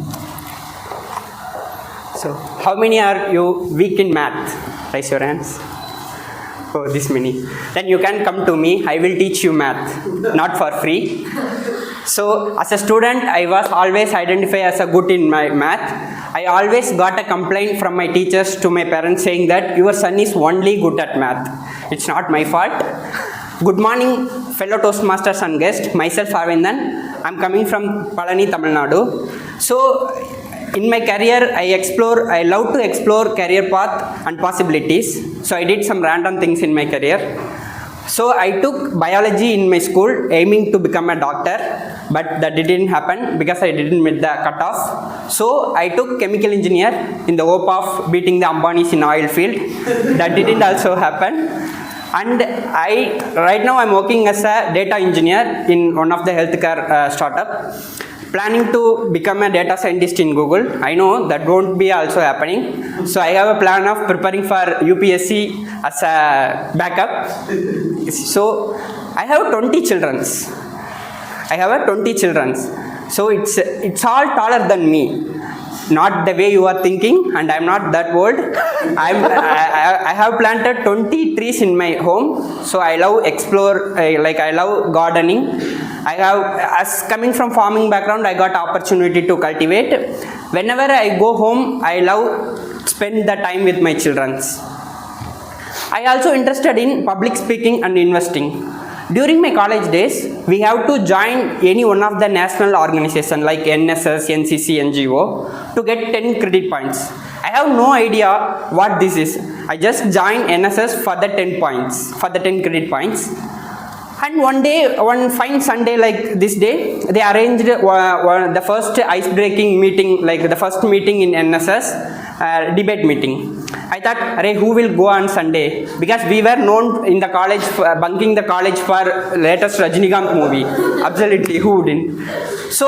Speaker 11: So, how many are you weak in math? Raise your hands. Oh, this many. Then you can come to me. I will teach you math, not for free. So, as a student, I was always identified as a good in my math. I always got a complaint from my teachers to my parents saying that your son is only good at math. It's not my fault. Good morning, fellow Toastmasters and guests. Myself, Arvindan. I'm coming from Palani, Tamil Nadu. So, in my career, I love to explore career path and possibilities. So, I did some random things in my career. So, I took biology in my school, aiming to become a doctor, but that didn't happen because I didn't meet the cutoff. So, I took chemical engineer in the hope of beating the Ambanis in oil field. That didn't also happen. And right now I'm working as a data engineer in one of the healthcare startup. planning to become a data scientist in Google. I know that won't be also happening. So I have a plan of preparing for UPSC as a backup. So I have 20 children. So it's all taller than me. Not the way you are thinking, and I'm not that old. I have planted 20 trees in my home, so I love I love gardening. I have, as coming from farming background, I got opportunity to cultivate. Whenever I go home, I love spend the time with my children. I also interested in public speaking and investing. During my college days, we have to join any one of the national organization like NSS, NCC, NGO to get 10 credit points. I have no idea what this is. I just joined NSS for the 10 points, for the 10 credit points. And one fine Sunday like this day, they arranged the first icebreaking meeting, like the first meeting in NSS, debate meeting. I thought, Arey, who will go on Sunday? Because we were known in the college, bunking the college for latest Rajinikanth movie. Absolutely, who wouldn't? So,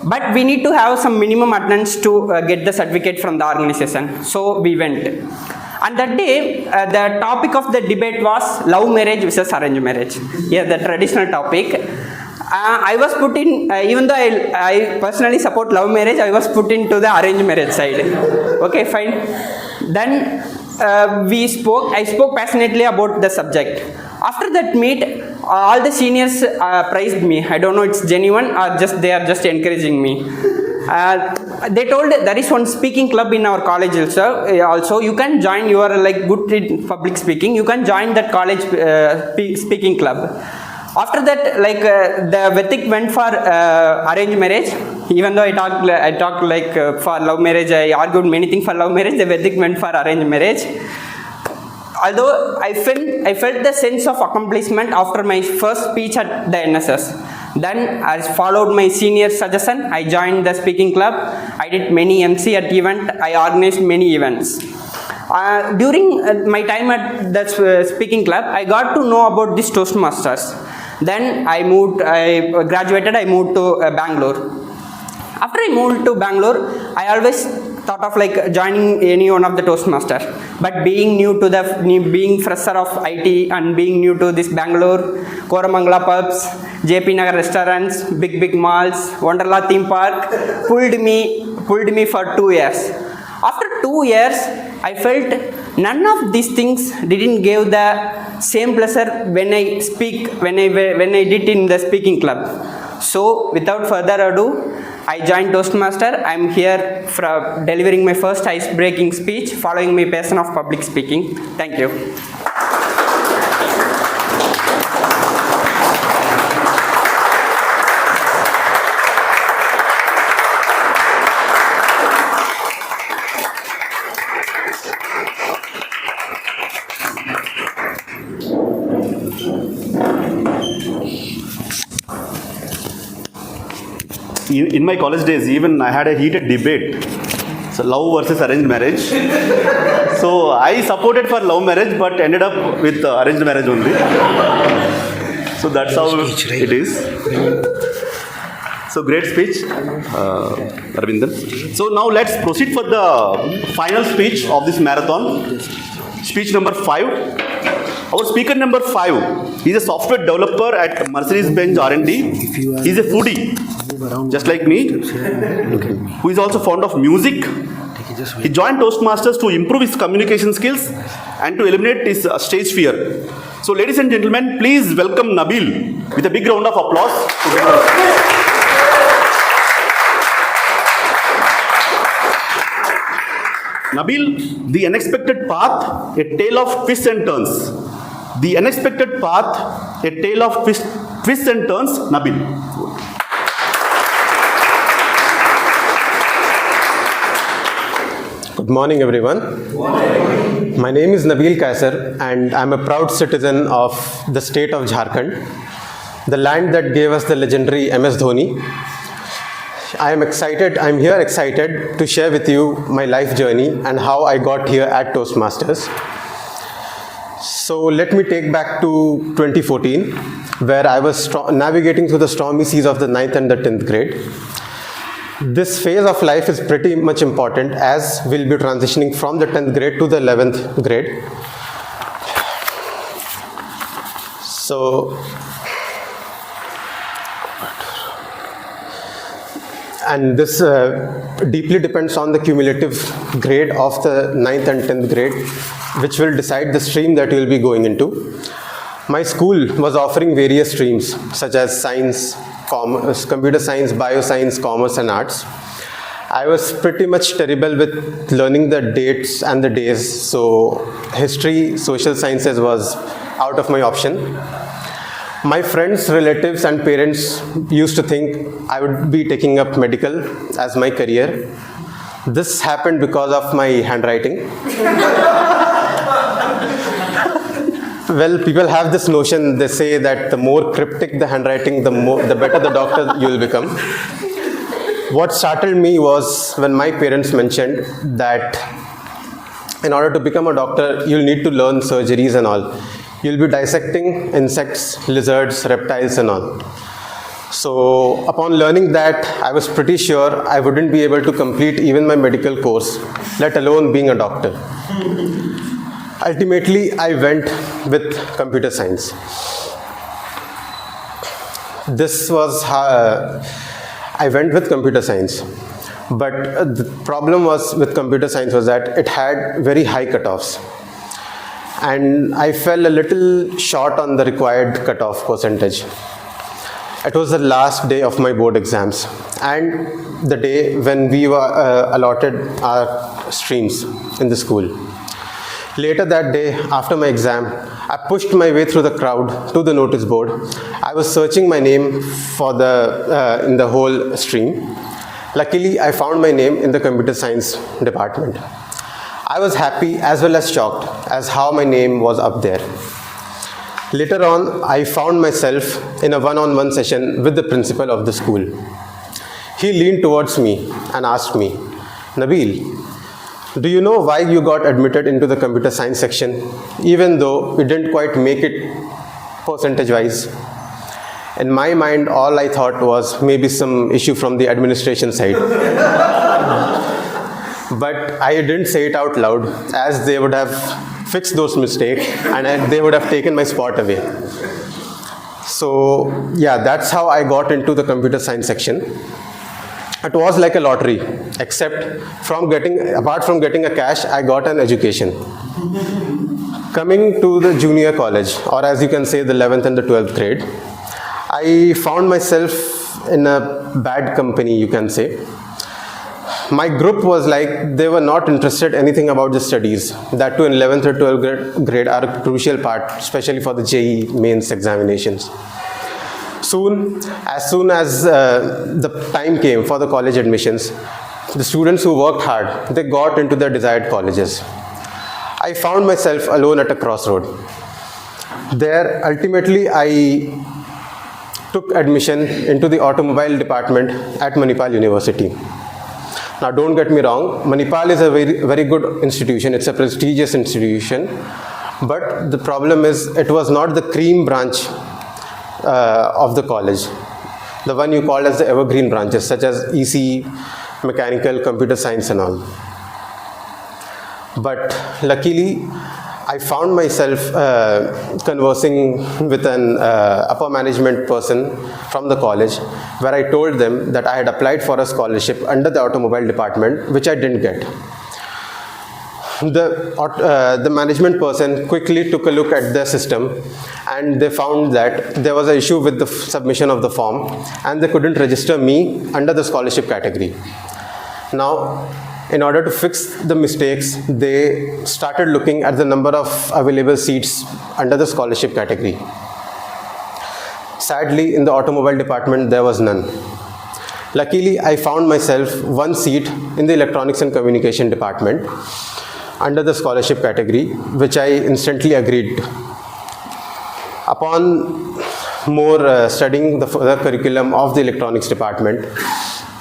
Speaker 11: but we need to have some minimum attendance to get the certificate from the organization. So we went. And that day, the topic of the debate was love marriage versus arranged marriage. Yeah, the traditional topic. I was put in, even though I personally support love marriage, I was put into the arranged marriage side. Okay, fine. Then I spoke passionately about the subject. After that meet, all the seniors praised me. I don't know it's genuine or just they are just encouraging me. They told there is one speaking club in our college also. You can join, you are like good in public speaking, you can join that college speaking club. After that, like the Vethik went for arranged marriage. Even though I talked like for love marriage, I argued many things for love marriage. The Vethik went for arranged marriage. Although I felt the sense of accomplishment after my first speech at the NSS. Then I followed my senior suggestion. I joined the speaking club. I did many MC at event. I organized many events. During my time at the speaking club, I got to know about this Toastmasters. Then I graduated, I moved to Bangalore. After I moved to Bangalore, I always thought of like joining any one of the Toastmasters. But being being fresher of IT and being new to this Bangalore, Koramangala pubs, JP Nagar restaurants, big malls, Wonderla theme park, pulled me for 2 years. After 2 years, I felt none of these things didn't give the same pleasure when I did in the speaking club. So without further ado, I joined Toastmaster. I'm here for delivering my first ice-breaking speech, following my passion of public speaking. Thank you.
Speaker 5: In my college days, even I had a heated debate. So love versus arranged marriage. So I supported for love marriage, but ended up with arranged marriage only. So that's how it is. So great speech, Arvindan. So now let's proceed for the final speech of this marathon. Speech number 5. Our speaker number 5, he is a software developer at Mercedes-Benz R&D. He is a foodie, just like me, who is also fond of music. He joined Toastmasters to improve his communication skills and to eliminate his stage fear. So ladies and gentlemen, please welcome Nabil with a big round of applause. Nabil, the unexpected path, a tale of twists and turns. The unexpected path, a tale of twists and turns, Nabil.
Speaker 12: Good morning, everyone. Good morning. My name is Nabil Kaisar, and I'm a proud citizen of the state of Jharkhand, the land that gave us the legendary MS Dhoni. I'm here excited to share with you my life journey and how I got here at Toastmasters. So let me take back to 2014, where I was navigating through the stormy seas of the 9th and the 10th grade. This phase of life is pretty much important as we'll be transitioning from the 10th grade to the 11th grade. So, and this deeply depends on the cumulative grade of the 9th and 10th grade, which will decide the stream that you'll be going into. My school was offering various streams such as science, commerce, computer science, bioscience, commerce and arts. I was pretty much terrible with learning the dates and the days, so history, social sciences was out of my option. My friends, relatives and parents used to think I would be taking up medical as my career. This happened because of my handwriting. Well, people have this notion, they say that the more cryptic the handwriting, the better the doctor you will become. What startled me was when my parents mentioned that in order to become a doctor, you'll need to learn surgeries and all. You'll be dissecting insects, lizards, reptiles and all. So upon learning that, I was pretty sure I wouldn't be able to complete even my medical course, let alone being a doctor. Ultimately, I went with computer science. I went with computer science. But the problem was with computer science was that it had very high cutoffs. And I fell a little short on the required cutoff percentage. It was the last day of my board exams and the day when we were allotted our streams in the school. Later that day, after my exam, I pushed my way through the crowd to the notice board. I was searching my name for in the whole stream. Luckily, I found my name in the computer science department. I was happy as well as shocked as how my name was up there. Later on, I found myself in a one-on-one session with the principal of the school. He leaned towards me and asked me, "Nabil, do you know why you got admitted into the computer science section, even though we didn't quite make it percentage-wise?" In my mind, all I thought was maybe some issue from the administration side. But I didn't say it out loud, as they would have fixed those mistakes and they would have taken my spot away. So yeah, that's how I got into the computer science section. It was like a lottery, except apart from getting a cash, I got an education. Coming to the junior college, or as you can say, the 11th and the 12th grade, I found myself in a bad company, you can say. My group was like, they were not interested anything about the studies. That too in 11th or 12th grade are a crucial part, especially for the JEE mains examinations. As soon as the time came for the college admissions, the students who worked hard, they got into their desired colleges. I found myself alone at a crossroad. There, ultimately, I took admission into the automobile department at Manipal University. Now, don't get me wrong, Manipal is a very, very good institution. It's a prestigious institution. But the problem is, it was not the cream branch of the college, the one you call as the evergreen branches, such as EC, mechanical, computer science and all. But luckily, I found myself conversing with an upper management person from the college, where I told them that I had applied for a scholarship under the automobile department, which I didn't get. The management person quickly took a look at the system and they found that there was an issue with the submission of the form and they couldn't register me under the scholarship category. Now, in order to fix the mistakes, they started looking at the number of available seats under the scholarship category. Sadly, in the automobile department, there was none. Luckily, I found myself one seat in the electronics and communication department under the scholarship category, which I instantly agreed. Upon more studying the curriculum of the electronics department,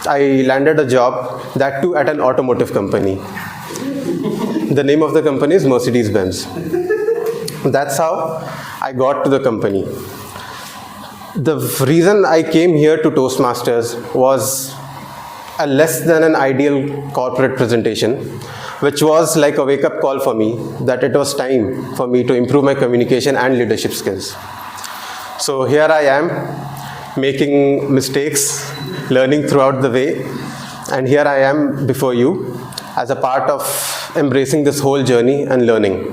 Speaker 12: I landed a job, that too at an automotive company. The name of the company is Mercedes-Benz. That's how I got to the company. The reason I came here to Toastmasters was a less than an ideal corporate presentation, which was like a wake-up call for me that it was time for me to improve my communication and leadership skills. So here I am, making mistakes, learning throughout the way, and here I am before you as a part of embracing this whole journey and learning.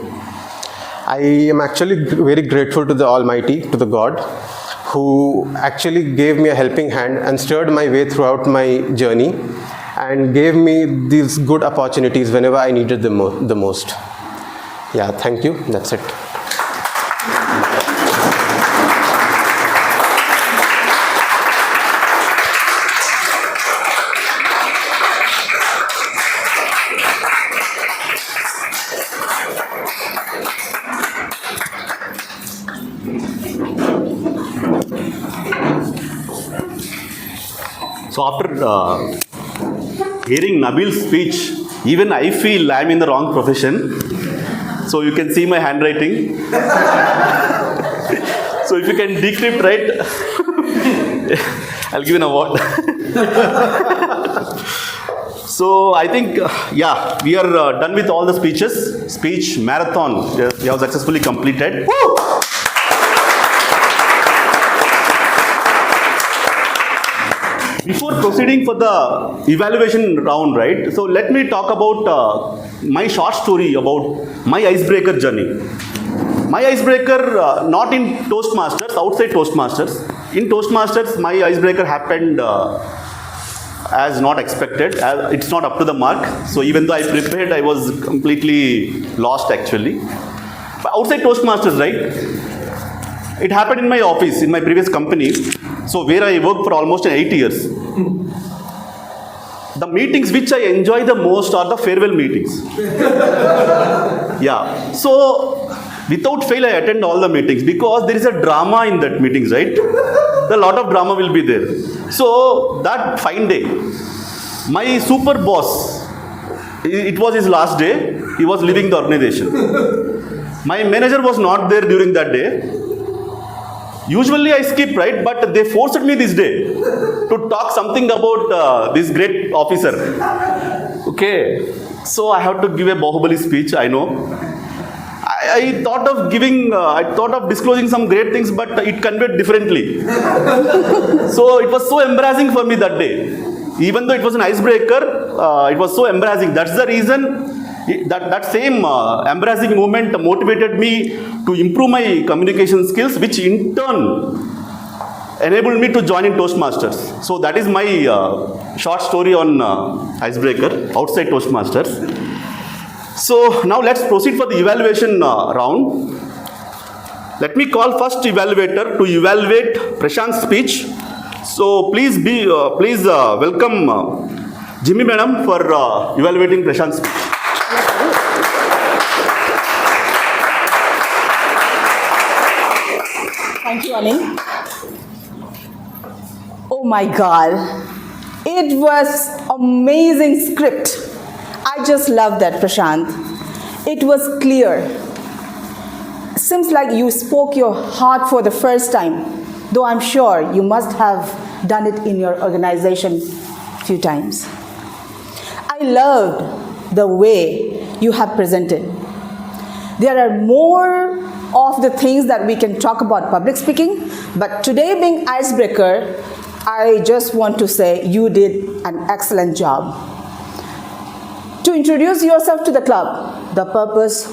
Speaker 12: I am actually very grateful to the Almighty, to the God, who actually gave me a helping hand and steered my way throughout my journey and gave me these good opportunities whenever I needed them the most. Yeah, thank you. That's it.
Speaker 5: So after hearing Nabil's speech, even I feel I'm in the wrong profession. So you can see my handwriting. So if you can decrypt right, I'll give an award. So I think, yeah, we are done with all the speeches. Speech marathon, we have successfully completed. Woo! Before proceeding for the evaluation round, right? So let me talk about my short story about my icebreaker journey. My icebreaker, not in Toastmasters, outside Toastmasters. In Toastmasters, my icebreaker happened as not expected. It's not up to the mark. So even though I prepared, I was completely lost actually. But outside Toastmasters, right? It happened in my office, in my previous company. So where I worked for almost 8 years. The meetings which I enjoy the most are the farewell meetings. Yeah. So without fail I attend all the meetings because there is a drama in that meetings, right? A lot of drama will be there. So that fine day, my super boss, it was his last day. He was leaving the organization. My manager was not there during that day. Usually I skip, right? But they forced me this day to talk something about this great officer. Okay. So I have to give a Bahubali speech, I know. I thought of giving, I thought of disclosing some great things, but it conveyed differently. So it was so embarrassing for me that day. Even though it was an icebreaker, it was so embarrassing. That's the reason that same embarrassing moment motivated me to improve my communication skills, which in turn enabled me to join in Toastmasters. So that is my short story on icebreaker outside Toastmasters. So now let's proceed for the evaluation round. Let me call first evaluator to evaluate Prashant's speech. So please welcome Jimmy Madam for evaluating Prashant's speech.
Speaker 7: Thank you, Anil. Oh my God, it was amazing script. I just love that, Prashant. It was clear. Seems like you spoke your heart for the first time, though I'm sure you must have done it in your organization a few times. I loved the way you have presented. There are more of the things that we can talk about public speaking, but today being icebreaker, I just want to say you did an excellent job. To introduce yourself to the club, the purpose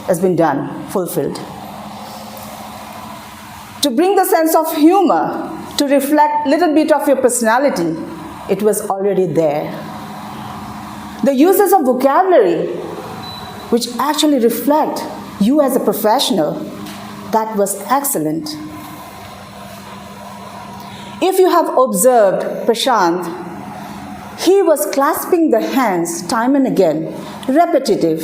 Speaker 7: has been done, fulfilled. To bring the sense of humor, to reflect a little bit of your personality, it was already there. The uses of vocabulary, which actually reflect you as a professional, that was excellent. If you have observed Prashant, he was clasping the hands time and again, repetitive.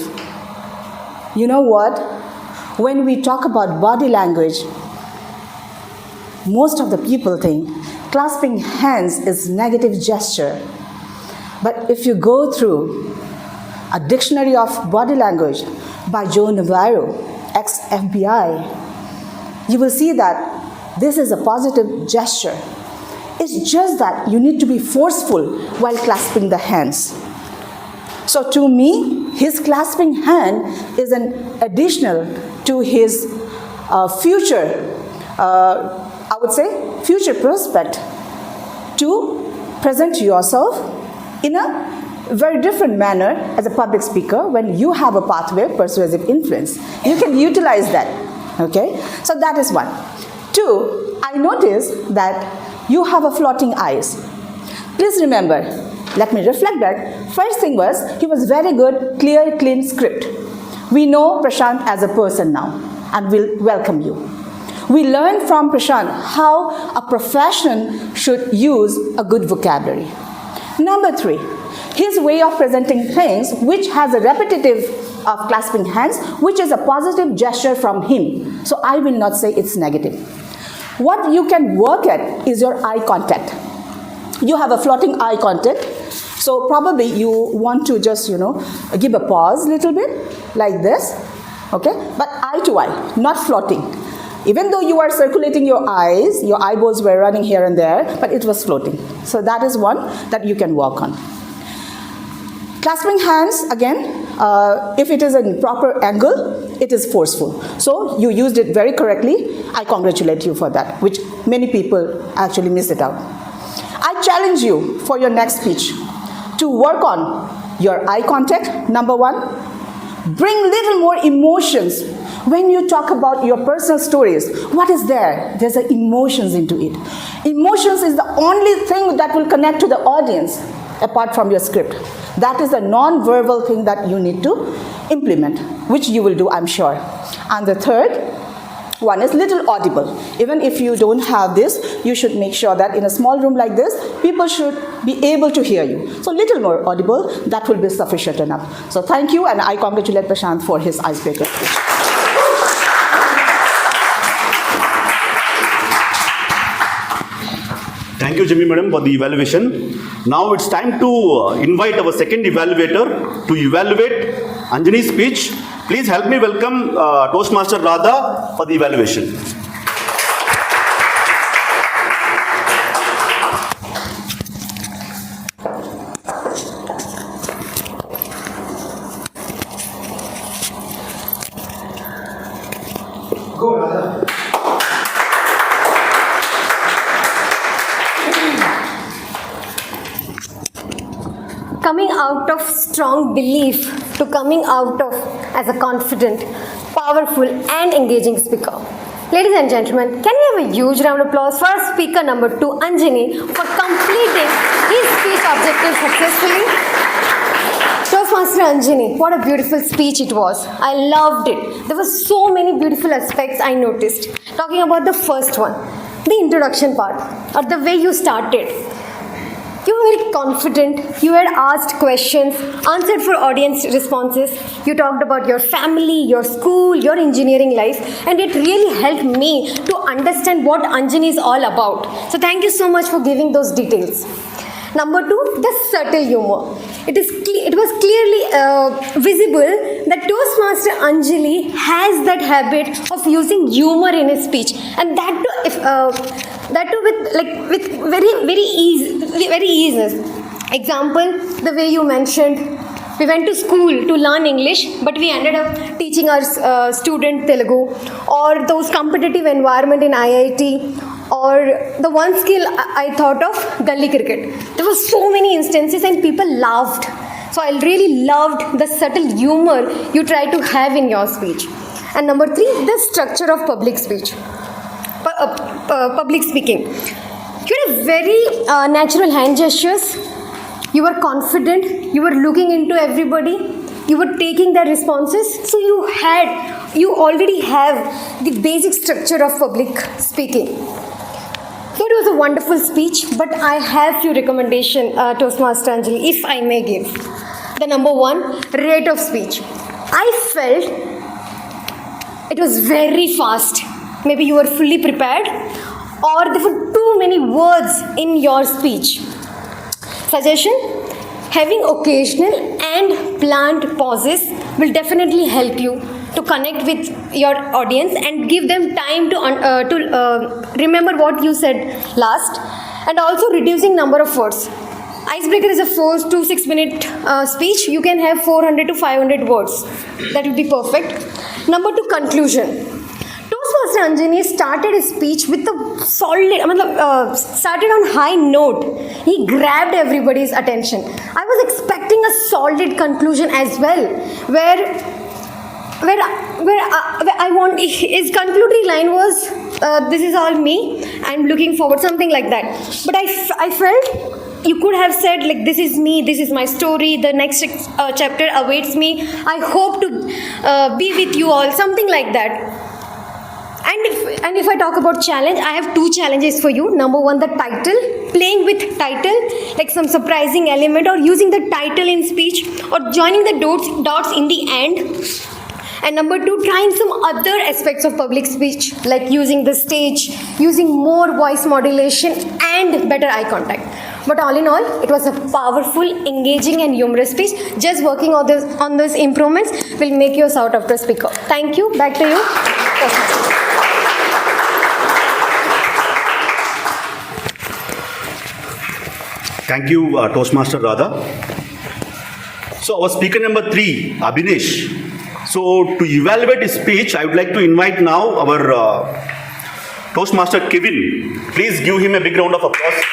Speaker 7: You know what? When we talk about body language, most of the people think clasping hands is negative gesture. But if you go through a dictionary of body language by Joe Navarro, ex-FBI, you will see that this is a positive gesture. It's just that you need to be forceful while clasping the hands. So to me, his clasping hand is an additional to his future, I would say, future prospect to present yourself in a very different manner as a public speaker. When you have a pathway, persuasive influence, you can utilize that. Okay, so that is one. Two, I noticed that you have a floating eyes. Please remember, let me reflect that. First thing was, he was very good, clear, clean script. We know Prashant as a person now, and we'll welcome you. We learned from Prashant how a profession should use a good vocabulary. Number three, his way of presenting things, which has a repetitive of clasping hands, which is a positive gesture from him. So I will not say it's negative. What you can work at is your eye contact. You have a floating eye contact, so probably you want to just, give a pause a little bit, like this, okay? But eye to eye, not floating. Even though you are circulating your eyes, your eyeballs were running here and there, but it was floating. So that is one that you can work on. Clasping hands, again, if it is in proper angle, it is forceful. So you used it very correctly. I congratulate you for that, which many people actually miss it out. I challenge you for your next speech to work on your eye contact, number one. Bring little more emotions. When you talk about your personal stories, what is there? There's emotions into it. Emotions is the only thing that will connect to the audience apart from your script. That is a non-verbal thing that you need to implement, which you will do, I'm sure. And the third one is little audible. Even if you don't have this, you should make sure that in a small room like this, people should be able to hear you. So little more audible, that will be sufficient enough. So thank you, and I congratulate Prashant for his icebreaker speech.
Speaker 5: Thank you, Jimmy Madam, for the evaluation. Now it's time to invite our second evaluator to evaluate Anjani's speech. Please help me welcome Toastmaster Radha for the evaluation.
Speaker 13: Go, Radha.
Speaker 14: Coming out of strong belief to coming out of as a confident, powerful and engaging speaker. Ladies and gentlemen, can we have a huge round of applause for our speaker number 2, Anjani, for completing his speech objective successfully? Toastmaster Anjani, what a beautiful speech it was. I loved it. There were so many beautiful aspects I noticed. Talking about the first one, the introduction part, or the way you started. You were very confident, you had asked questions, answered for audience responses, you talked about your family, your school, your engineering life, and it really helped me to understand what Anjani is all about. So thank you so much for giving those details. Number 2, the subtle humor. It was clearly visible that Toastmaster Anjali has that habit of using humor in his speech, and that too with very easiness. Example, the way you mentioned, we went to school to learn English, but we ended up teaching our student Telugu, or those competitive environment in IIT, or the one skill I thought of, gully cricket. There were so many instances and people laughed. So I really loved the subtle humor you try to have in your speech. And number 3, the structure of public speech. Public speaking. You had very natural hand gestures. You were confident. You were looking into everybody. You were taking their responses. So you already have the basic structure of public speaking. So it was a wonderful speech, but I have few recommendations, Toastmaster Anjali, if I may give. The number 1, rate of speech. I felt it was very fast. Maybe you were fully prepared, or there were too many words in your speech. Suggestion: having occasional and planned pauses will definitely help you to connect with your audience and give them time to remember what you said last. and also reducing number of words. Icebreaker is a 4 to 6 minute speech. You can have 400 to 500 words. That would be perfect. Number 2, conclusion. Toastmaster Anjani started his speech with a solid, started on high note. He grabbed everybody's attention. I was expecting a solid conclusion as well, where I want his concluding line was, "This is all me. I'm looking forward," something like that. But I felt you could have said like, "This is me. This is my story. The next chapter awaits me. I hope to be with you all," something like that. And if I talk about challenge, I have 2 challenges for you. Number 1, the title, playing with title, like some surprising element, or using the title in speech, or joining the dots in the end. And number 2, trying some other aspects of public speech, like using the stage, using more voice modulation and better eye contact. But all in all, it was a powerful, engaging and humorous speech. Just working on those improvements will make you a sought-after speaker. Thank you. Back to you.
Speaker 5: Thank you, Toastmaster Radha. So our speaker number 3, Abhinesh. So to evaluate his speech, I would like to invite now our Toastmaster Kevin. Please give him a big round of applause.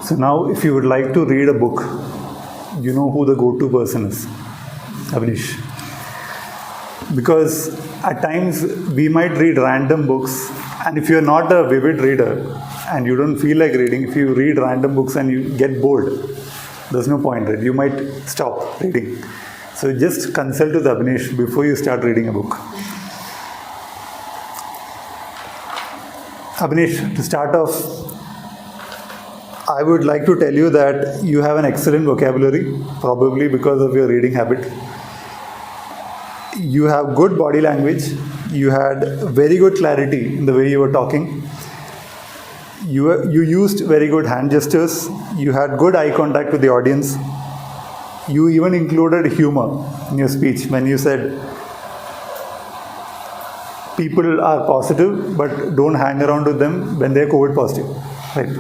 Speaker 13: So now if you would like to read a book, you know who the go-to person is, Abhinesh. Because at times we might read random books, and if you're not a vivid reader and you don't feel like reading, if you read random books and you get bored, there's no point, right? You might stop reading. So just consult with Abhinesh before you start reading a book. Abhinesh, to start off, I would like to tell you that you have an excellent vocabulary, probably because of your reading habit. You have good body language. You had very good clarity in the way you were talking. You used very good hand gestures. You had good eye contact with the audience. You even included humor in your speech when you said, people are positive, but don't hang around with them when they're COVID positive. Right?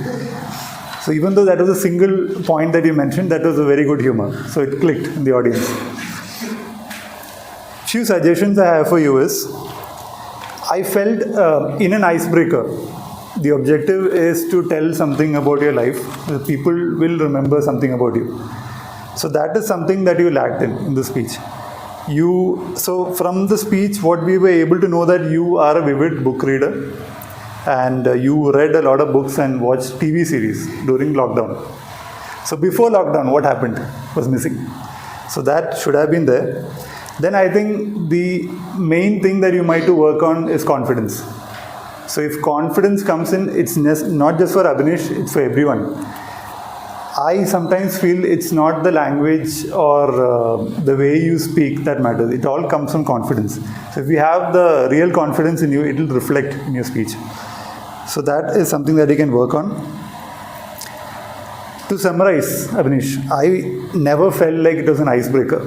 Speaker 13: So even though that was a single point that you mentioned, that was a very good humor. So it clicked in the audience. Few suggestions I have for you is, I felt in an icebreaker, the objective is to tell something about your life. The people will remember something about you. So that is something that you lacked in the speech. So from the speech, what we were able to know that you are a vivid book reader, and you read a lot of books and watched TV series during lockdown. So before lockdown, what happened was missing. So that should have been there. Then I think the main thing that you might to work on is confidence. So if confidence comes in, it's not just for Abhinesh, it's for everyone. I sometimes feel it's not the language or the way you speak that matters. It all comes from confidence. So if you have the real confidence in you, it will reflect in your speech. So that is something that you can work on. To summarize, Abhinesh, I never felt like it was an icebreaker.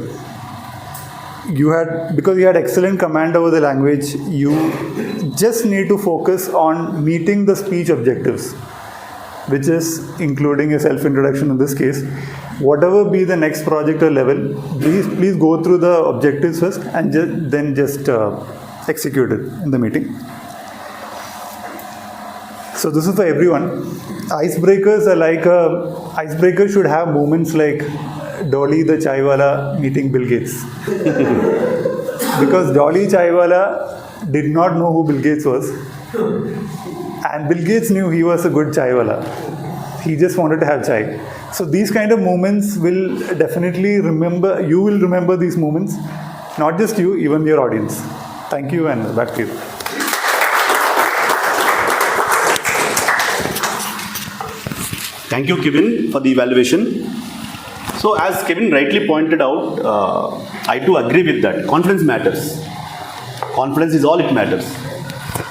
Speaker 13: Because you had excellent command over the language, you just need to focus on meeting the speech objectives, which is including a self-introduction in this case. Whatever be the next project or level, please go through the objectives first and then just execute it in the meeting. So this is for everyone. Icebreakers are like icebreaker should have moments like Dolly the Chaiwala meeting Bill Gates. Because Dolly Chaiwala did not know who Bill Gates was. And Bill Gates knew he was a good chaiwala. He just wanted to have chai. So these kind of moments will definitely you will remember these moments. Not just you, even your audience. Thank you, and back to you.
Speaker 5: Thank you, Kevin, for the evaluation. So as Kevin rightly pointed out, I do agree with that. Confidence matters. Confidence is all it matters.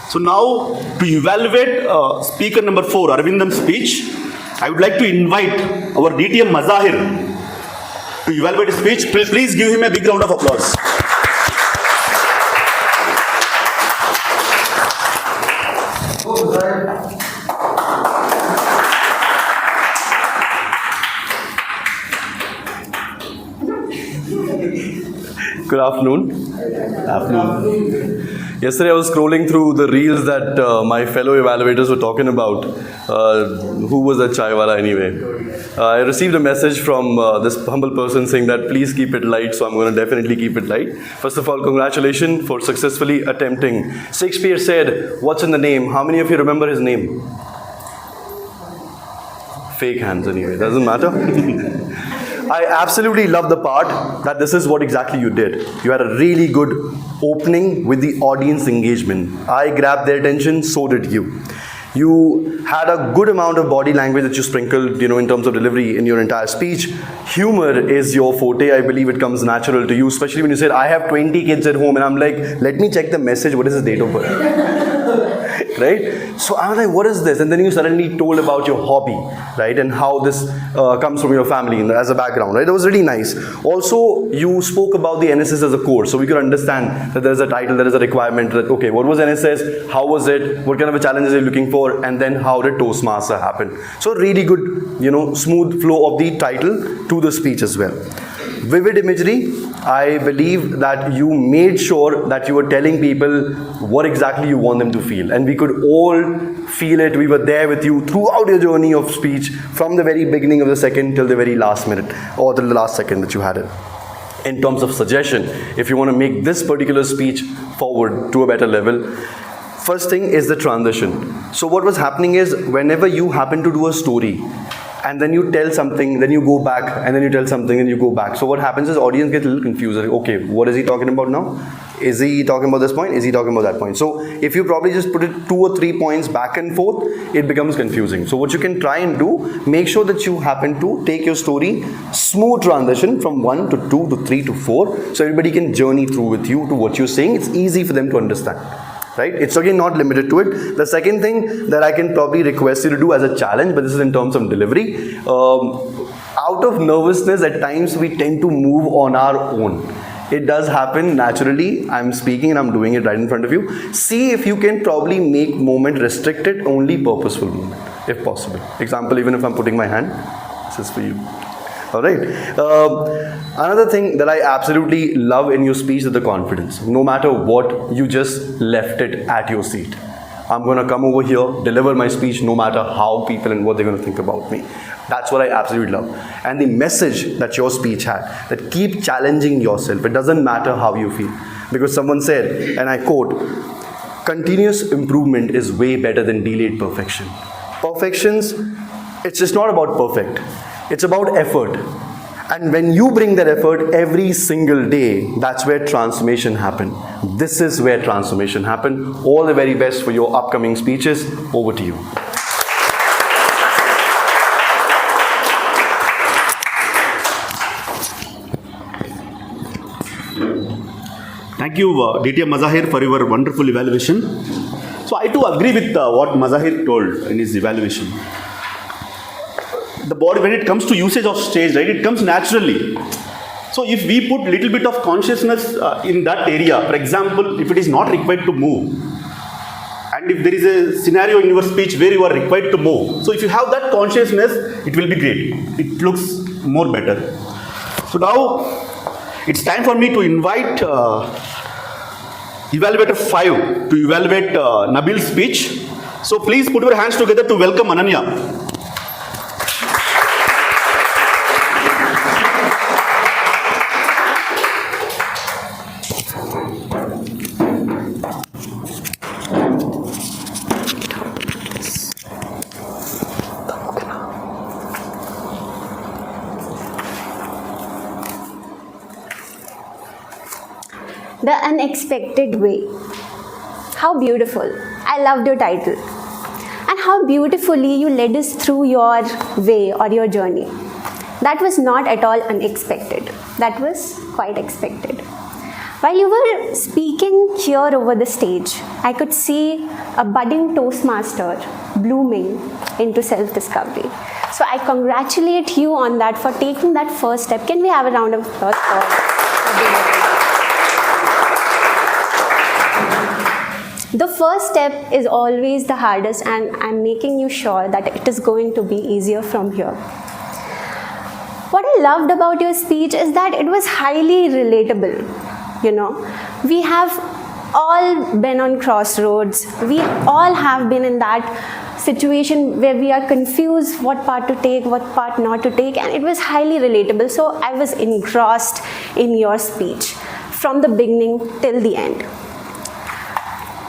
Speaker 5: So now to evaluate speaker number 4, Arvindam's speech, I would like to invite our DTM Mazahir to evaluate his speech. Please give him a big round of applause.
Speaker 15: Good afternoon. Yesterday I was scrolling through the reels that my fellow evaluators were talking about. Who was that chaiwala anyway? I received a message from this humble person saying that please keep it light, so I'm going to definitely keep it light. First of all, congratulations for successfully attempting. Shakespeare said, what's in the name? How many of you remember his name? Fake hands anyway, doesn't matter. I absolutely love the part that this is what exactly you did. You had a really good opening with the audience engagement. I grabbed their attention, so did you. You had a good amount of body language that you sprinkled, in terms of delivery in your entire speech. Humor is your forte. I believe it comes natural to you, especially when you said, I have 20 kids at home, and I'm like, let me check the message. What is his date of birth? Right? So I was like, what is this? And then you suddenly told about your hobby, right? And how this comes from your family as a background, right? That was really nice. Also, you spoke about the NSS as a course. So we could understand that there is a title, there is a requirement that, okay, what was NSS? How was it? What kind of a challenges are you looking for? And then how did Toastmaster happen? So really good, smooth flow of the title to the speech as well. Vivid imagery, I believe that you made sure that you were telling people what exactly you want them to feel. And we could all feel it. We were there with you throughout your journey of speech, from the very beginning of the second till the very last minute, or till the last second that you had it. In terms of suggestion, if you want to make this particular speech forward to a better level, first thing is the transition. So what was happening is, whenever you happen to do a story, and then you tell something, then you go back, and then you tell something, and you go back. So what happens is, audience gets a little confused. Like, okay, what is he talking about now? Is he talking about this point? Is he talking about that point? So if you probably just put it 2 or 3 points back and forth, it becomes confusing. So what you can try and do, make sure that you happen to take your story, smooth transition from 1 to 2 to 3 to 4, so everybody can journey through with you to what you're saying. It's easy for them to understand. Right? It's again not limited to it. The second thing that I can probably request you to do as a challenge, but this is in terms of delivery, out of nervousness, at times we tend to move on our own. It does happen naturally. I'm speaking and I'm doing it right in front of you. See if you can probably make movement restricted, only purposeful movement, if possible. Example, even if I'm putting my hand, this is for you. Alright. Another thing that I absolutely love in your speech is the confidence. No matter what, you just left it at your seat. I'm going to come over here, deliver my speech, no matter how people and what they're going to think about me. That's what I absolutely love. And the message that your speech had, that keep challenging yourself. It doesn't matter how you feel. Because someone said, and I quote, continuous improvement is way better than delayed perfection. Perfections, it's just not about perfect. It's about effort. And when you bring that effort every single day, that's where transformation happens. This is where transformation happens. All the very best for your upcoming speeches. Over to you.
Speaker 5: Thank you, DTM Mazahir, for your wonderful evaluation. So I too agree with what Mazahir told in his evaluation. The body, when it comes to usage of stage, right, it comes naturally. So if we put little bit of consciousness in that area, for example, if it is not required to move, and if there is a scenario in your speech where you are required to move, so if you have that consciousness, it will be great. It looks more better. So now it's time for me to invite evaluator 5 to evaluate Nabil's speech. So please put your hands together to welcome Ananya.
Speaker 16: The Unexpected Way. How beautiful. I loved your title. And how beautifully you led us through your way or your journey. That was not at all unexpected. That was quite expected. While you were speaking here over the stage, I could see a budding Toastmaster blooming into self-discovery. So I congratulate you on that for taking that first step. Can we have a round of applause for the first step is always the hardest, and I'm making you sure that it is going to be easier from here. What I loved about your speech is that it was highly relatable. You know, we have all been on crossroads. We all have been in that situation where we are confused what part to take, what part not to take, and it was highly relatable. So I was engrossed in your speech from the beginning till the end.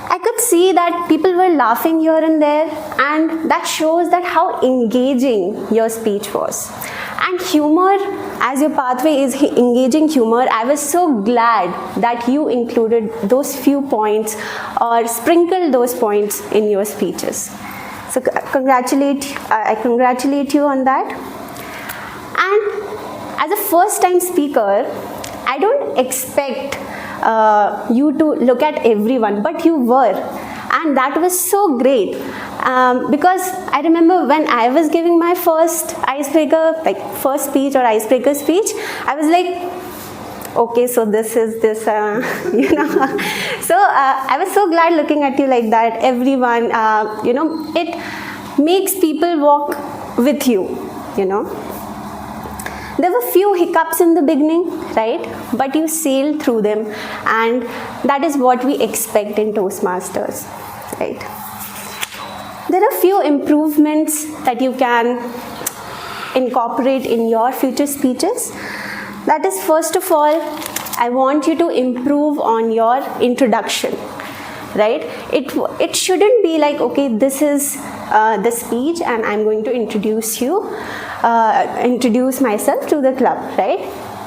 Speaker 16: I could see that people were laughing here and there, and that shows that how engaging your speech was. And humor, as your pathway is engaging humor, I was so glad that you included those few points or sprinkled those points in your speeches. So I congratulate you on that. And as a first time speaker, I don't expect you to look at everyone, but you were, and that was so great. Because I remember when I was giving my first icebreaker, like first speech or icebreaker speech, I was like, okay, so this is this, you know. So I was so glad looking at you like that. Everyone, you know, it makes people walk with you, you know. There were few hiccups in the beginning, right? But you sailed through them, and that is what we expect in Toastmasters, right? There are few improvements that you can incorporate in your future speeches. That is, first of all, I want you to improve on your introduction, right? It shouldn't be like, okay, this is the speech and I'm going to introduce myself to the club, right?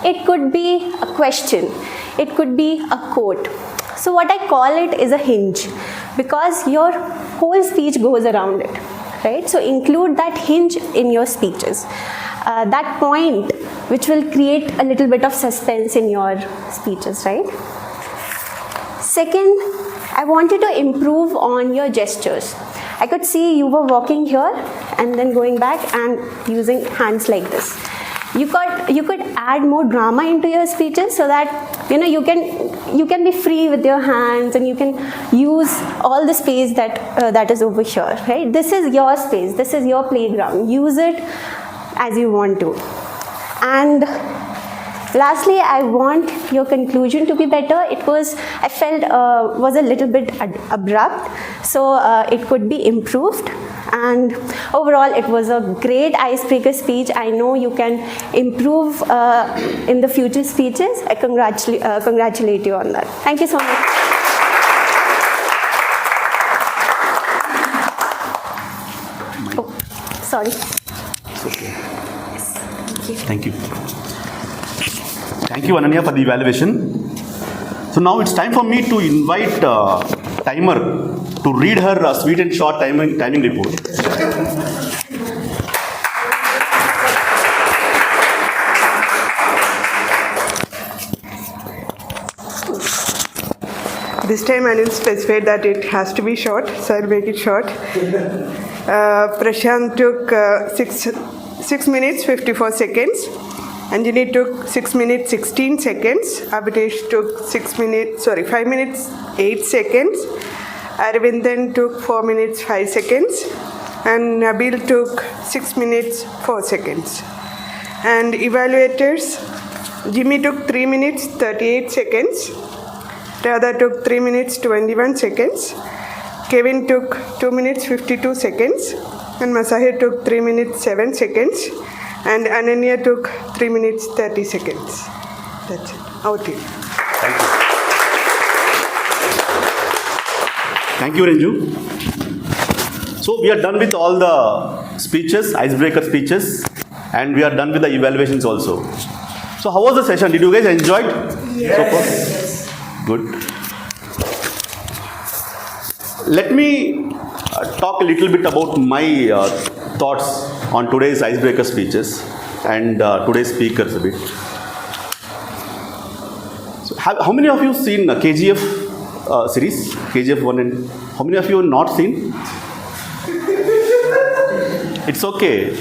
Speaker 16: It could be a question, it could be a quote. So what I call it is a hinge, because your whole speech goes around it, right? So include that hinge in your speeches, that point which will create a little bit of suspense in your speeches, right? Second, I want you to improve on your gestures. I could see you were walking here and then going back and using hands like this. You could add more drama into your speeches so that, you know, you can be free with your hands and you can use all the space that is over here, right? This is your space, this is your playground. Use it as you want to. And lastly, I want your conclusion to be better. I felt was a little bit abrupt, so it could be improved. And overall, it was a great icebreaker speech. I know you can improve in the future speeches. I congratulate you on that. Thank you so much. Oh, sorry.
Speaker 5: It's okay.
Speaker 16: Yes.
Speaker 5: Thank you. Thank you, Ananya, for the evaluation. So now it's time for me to invite Timer to read her sweet and short timing report.
Speaker 6: This time I will specify that it has to be short, so I'll make it short. Prashant took 6 minutes 54 seconds. Anjali took 6 minutes 16 seconds. Abhitesh took 5 minutes 8 seconds. Arvindan took 4 minutes 5 seconds. And Nabil took 6 minutes 4 seconds. And evaluators, Jimmy took 3 minutes 38 seconds. Radha took 3 minutes 21 seconds. Kevin took 2 minutes 52 seconds. And Masahir took 3 minutes 7 seconds. And Ananya took 3 minutes 30 seconds. That's it. Out to you.
Speaker 5: Thank you. Thank you, Renju. So we are done with all the speeches, icebreaker speeches, and we are done with the evaluations also. So how was the session? Did you guys enjoy it?
Speaker 6: Yes.
Speaker 5: So far? Good. Let me talk a little bit about my thoughts on today's icebreaker speeches and today's speakers a bit. So how many of you seen KGF series? KGF 1 and how many of you have not seen? It's okay.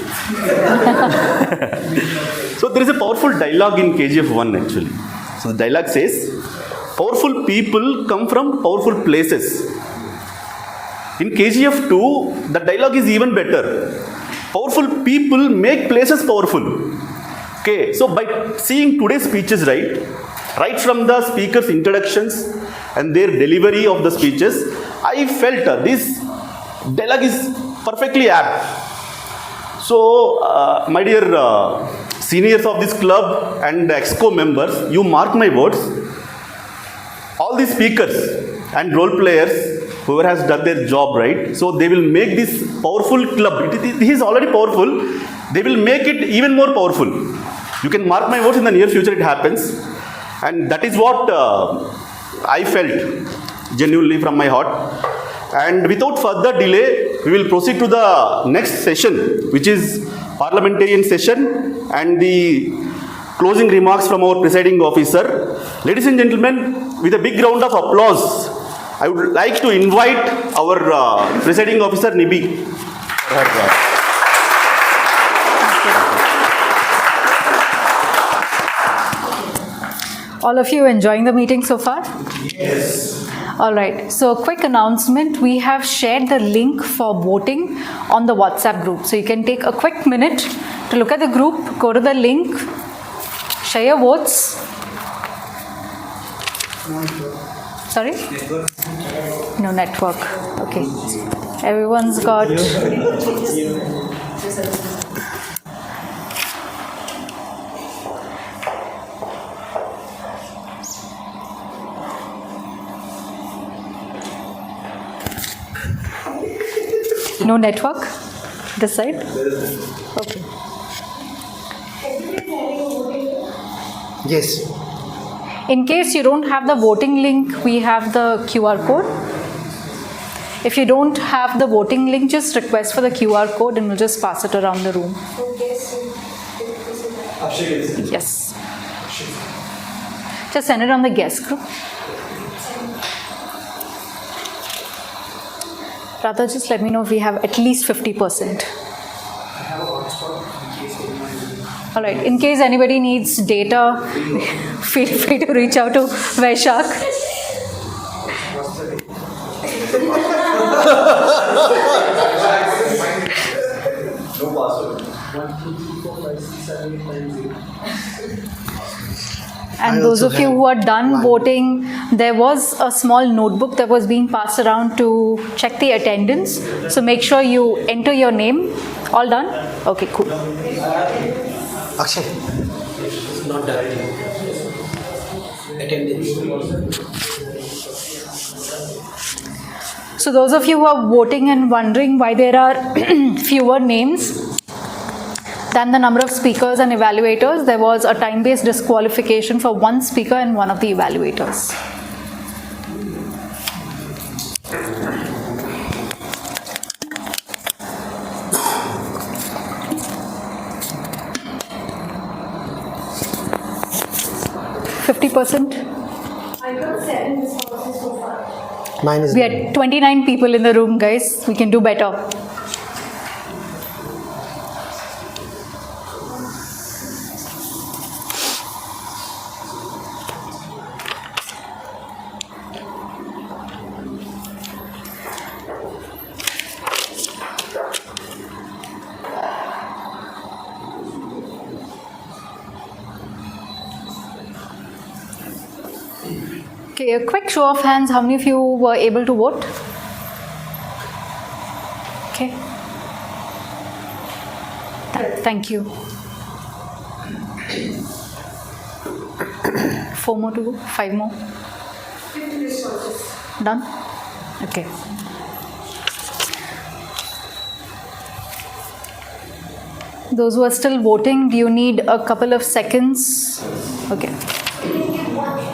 Speaker 5: So there is a powerful dialogue in KGF 1 actually. So the dialogue says, powerful people come from powerful places. In KGF 2, the dialogue is even better. Powerful people make places powerful. Okay, so by seeing today's speeches, right from the speakers' introductions and their delivery of the speeches, I felt this dialogue is perfectly apt. So, my dear seniors of this club and EXCO members, you mark my words. All these speakers and role players, whoever has done their job right, so they will make this powerful club. It is already powerful. They will make it even more powerful. You can mark my words, in the near future it happens. And that is what I felt genuinely from my heart. And without further delay, we will proceed to the next session, which is parliamentarian session and the closing remarks from our presiding officer. Ladies and gentlemen, with a big round of applause, I would like to invite our presiding officer Nibi.
Speaker 2: All of you enjoying the meeting so far?
Speaker 1: Yes.
Speaker 2: All right, so quick announcement. We have shared the link for voting on the WhatsApp group. So you can take a quick minute to look at the group, go to the link, share your votes. Sorry? No network. Okay. Everyone's got... No network this side? Okay.
Speaker 1: Yes.
Speaker 2: In case you don't have the voting link, we have the QR code. If you don't have the voting link, just request for the QR code and we'll just pass it around the room. Yes. Just send it on the guest group. Rather, just let me know if we have at least 50%. All right, in case anybody needs data, feel free to reach out to Vaishak.
Speaker 3: No password. 1, 2, 3, 4, 5, 6, 7, 8, 9, 0.
Speaker 2: And those of you who are done voting, there was a small notebook that was being passed around to check the attendance. So make sure you enter your name. All done? Okay, cool.
Speaker 17: Akshay. Not directly. Attendance.
Speaker 2: So those of you who are voting and wondering why there are fewer names than the number of speakers and evaluators, there was a time-based disqualification for one speaker and one of the evaluators.
Speaker 14: I got 7 responses so far.
Speaker 17: Mine is.
Speaker 2: We had 29 people in the room, guys. We can do better. Okay, a quick show of hands. How many of you were able to vote? Okay. Thank you. 4 more to go? 5 more?
Speaker 14: 50 responses.
Speaker 2: Done? Okay. Those who are still voting, do you need a couple of seconds? Okay.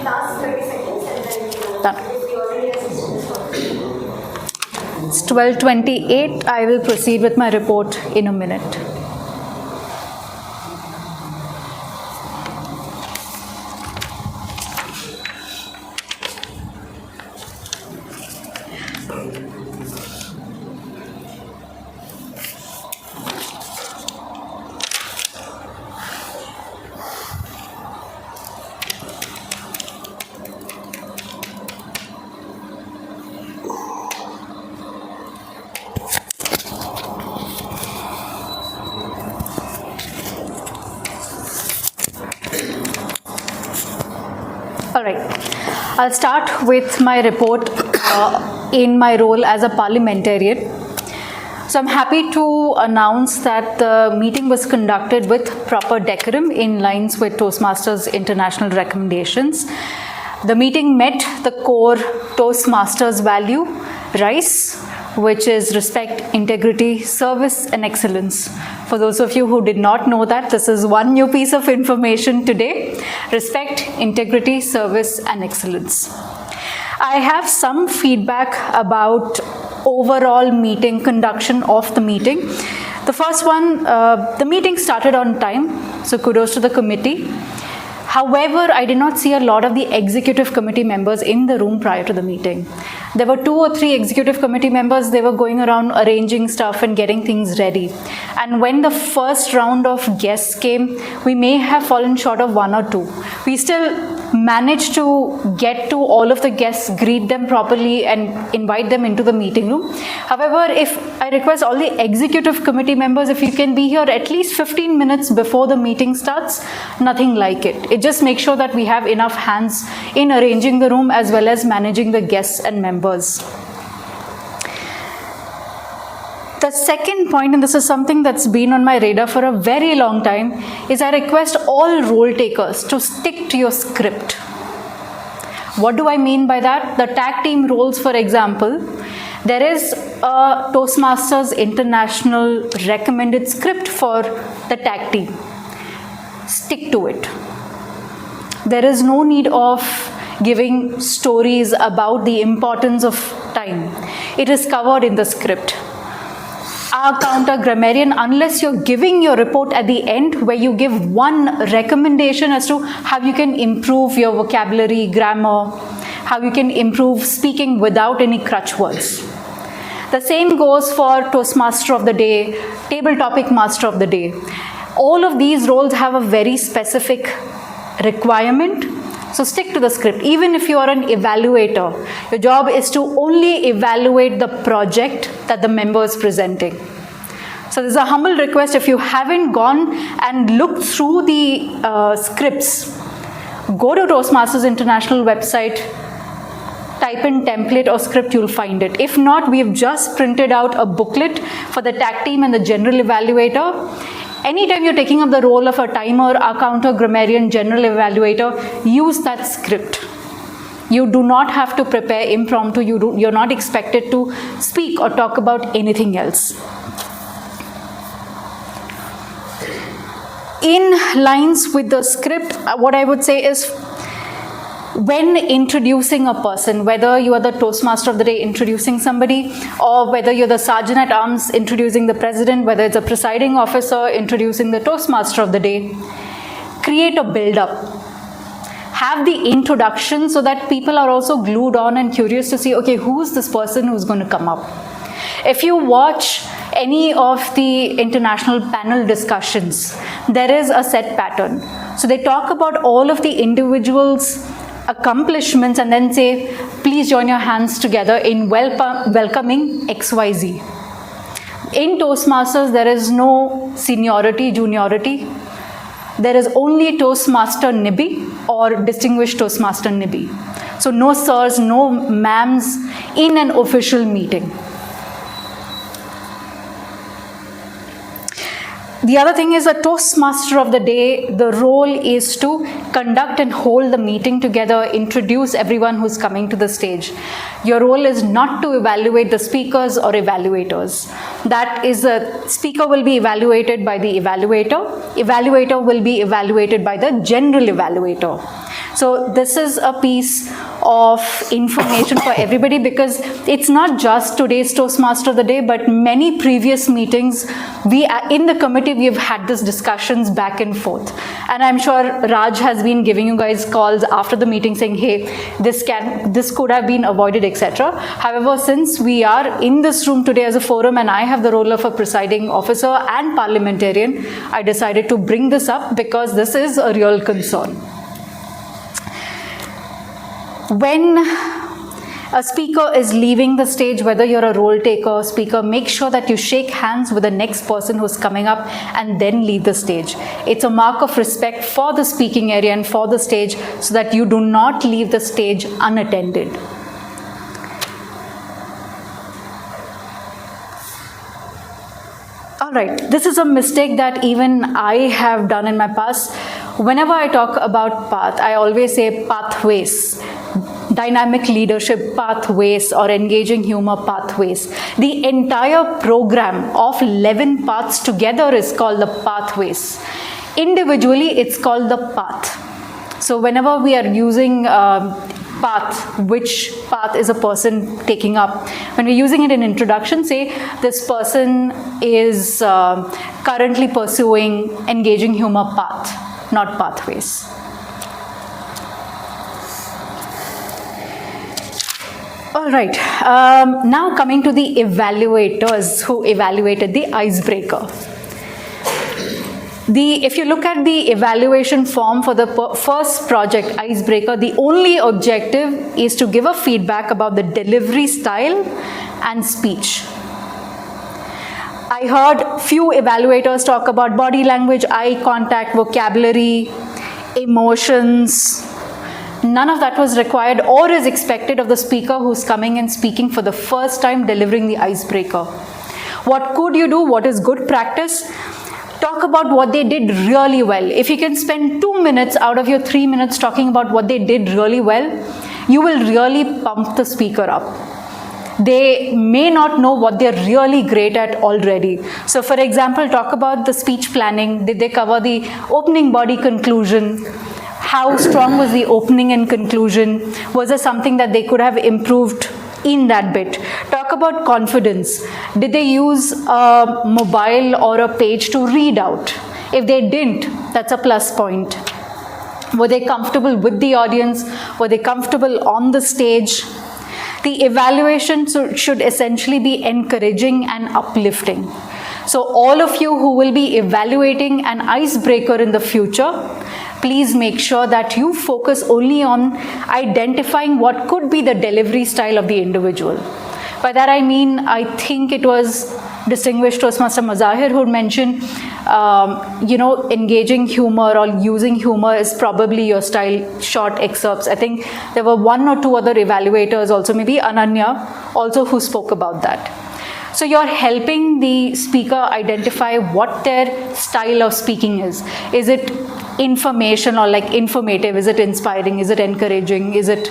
Speaker 14: Last 30 seconds and then
Speaker 2: Done.
Speaker 14: if we already have 6 responses.
Speaker 2: It's 12:28. I will proceed with my report in a minute. All right. I'll start with my report in my role as a parliamentarian. So I'm happy to announce that the meeting was conducted with proper decorum in lines with Toastmasters International recommendations. The meeting met the core Toastmasters value, RICE, which is respect, integrity, service, and excellence. For those of you who did not know that, this is one new piece of information today. Respect, integrity, service, and excellence. I have some feedback about overall meeting, conduction of the meeting. The first one, the meeting started on time, so kudos to the committee. However, I did not see a lot of the executive committee members in the room prior to the meeting. There were 2 or 3 executive committee members, they were going around arranging stuff and getting things ready. And when the first round of guests came, we may have fallen short of 1 or 2. We still managed to get to all of the guests, greet them properly and invite them into the meeting room. However, I request all the executive committee members, if you can be here at least 15 minutes before the meeting starts, nothing like it. It just makes sure that we have enough hands in arranging the room as well as managing the guests and members. The second point, and this is something that's been on my radar for a very long time, is I request all role takers to stick to your script. What do I mean by that? The tag team roles, for example, there is a Toastmasters International recommended script for the tag team. Stick to it. There is no need of giving stories about the importance of time. It is covered in the script. Our counter grammarian, unless you're giving your report at the end where you give one recommendation as to how you can improve your vocabulary, grammar, how you can improve speaking without any crutch words. The same goes for Toastmaster of the Day, Table Topic Master of the Day. All of these roles have a very specific requirement. So stick to the script. Even if you are an evaluator, your job is to only evaluate the project that the member is presenting. So there's a humble request, if you haven't gone and looked through the scripts, go to Toastmasters International website, type in template or script, you'll find it. If not, we have just printed out a booklet for the tag team and the general evaluator. Anytime you're taking up the role of a timer, a counter grammarian, general evaluator, use that script. You do not have to prepare impromptu. You're not expected to speak or talk about anything else. In lines with the script, what I would say is, when introducing a person, whether you are the Toastmaster of the Day introducing somebody, or whether you're the Sergeant at Arms introducing the President, whether it's a presiding officer introducing the Toastmaster of the Day, create a build-up. Have the introduction so that people are also glued on and curious to see, okay, who's this person who's going to come up? If you watch any of the international panel discussions, there is a set pattern. So they talk about all of the individuals' accomplishments and then say, please join your hands together in welcoming XYZ. In Toastmasters, there is no seniority, juniority. There is only Toastmaster Nibby or Distinguished Toastmaster Nibby. So no sirs, no ma'ams in an official meeting. The other thing is, a Toastmaster of the Day, the role is to conduct and hold the meeting together, introduce everyone who's coming to the stage. Your role is not to evaluate the speakers or evaluators. That is, a speaker will be evaluated by the evaluator will be evaluated by the general evaluator. So this is a piece of information for everybody, because it's not just today's Toastmaster of the Day, but many previous meetings, in the committee, we have had these discussions back and forth. And I'm sure Raj has been giving you guys calls after the meeting saying, hey, this could have been avoided, etc. However, since we are in this room today as a forum and I have the role of a presiding officer and parliamentarian, I decided to bring this up because this is a real concern. When a speaker is leaving the stage, whether you're a role taker, speaker, make sure that you shake hands with the next person who's coming up and then leave the stage. It's a mark of respect for the speaking area and for the stage so that you do not leave the stage unattended. All right, this is a mistake that even I have done in my past. Whenever I talk about path, I always say pathways, dynamic leadership pathways, or engaging humor pathways. The entire program of 11 paths together is called the pathways. Individually, it's called the path. So whenever we are using path, which path is a person taking up? When we're using it in introduction, say this person is currently pursuing engaging humor path, not pathways. All right, now coming to the evaluators who evaluated the icebreaker. If you look at the evaluation form for the first project, Icebreaker, the only objective is to give a feedback about the delivery style and speech. I heard few evaluators talk about body language, eye contact, vocabulary, emotions. None of that was required or is expected of the speaker who's coming and speaking for the first time delivering the icebreaker. What could you do? What is good practice? Talk about what they did really well. If you can spend 2 minutes out of your 3 minutes talking about what they did really well, you will really pump the speaker up. They may not know what they're really great at already. So for example, talk about the speech planning. Did they cover the opening body conclusion? How strong was the opening and conclusion? Was there something that they could have improved in that bit? Talk about confidence. Did they use a mobile or a page to read out? If they didn't, that's a plus point. Were they comfortable with the audience? Were they comfortable on the stage? The evaluation should essentially be encouraging and uplifting. So all of you who will be evaluating an icebreaker in the future, please make sure that you focus only on identifying what could be the delivery style of the individual. By that I mean, I think it was distinguished Toastmaster Mazahir who mentioned, engaging humor or using humor is probably your style, short excerpts. I think there were 1 or 2 other evaluators also, maybe Ananya also, who spoke about that. So you're helping the speaker identify what their style of speaking is. Is it information or like informative? Is it inspiring? Is it encouraging? Is it...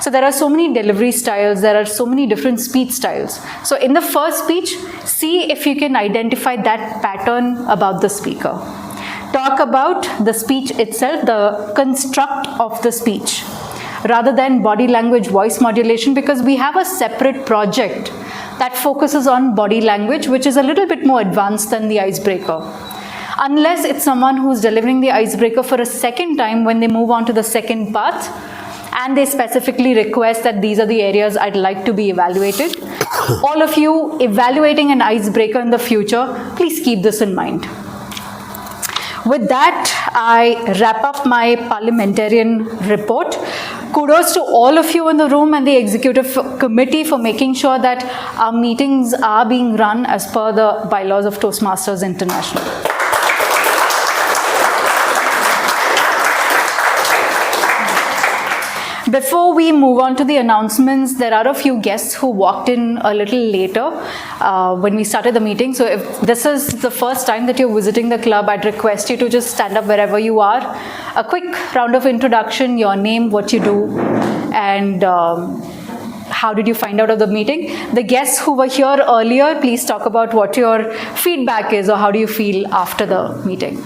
Speaker 2: So there are so many delivery styles. There are so many different speech styles. So in the first speech, see if you can identify that pattern about the speaker. Talk about the speech itself, the construct of the speech, rather than body language, voice modulation, because we have a separate project that focuses on body language, which is a little bit more advanced than the icebreaker. Unless it's someone who's delivering the icebreaker for a second time when they move on to the second path, and they specifically request that these are the areas I'd like to be evaluated. All of you evaluating an icebreaker in the future, please keep this in mind. With that, I wrap up my parliamentarian report. Kudos to all of you in the room and the executive committee for making sure that our meetings are being run as per the bylaws of Toastmasters International. Before we move on to the announcements, there are a few guests who walked in a little later when we started the meeting. So if this is the first time that you're visiting the club, I'd request you to just stand up wherever you are. A quick round of introduction, your name, what you do, and how did you find out of the meeting. The guests who were here earlier, please talk about what your feedback is or how do you feel after the meeting.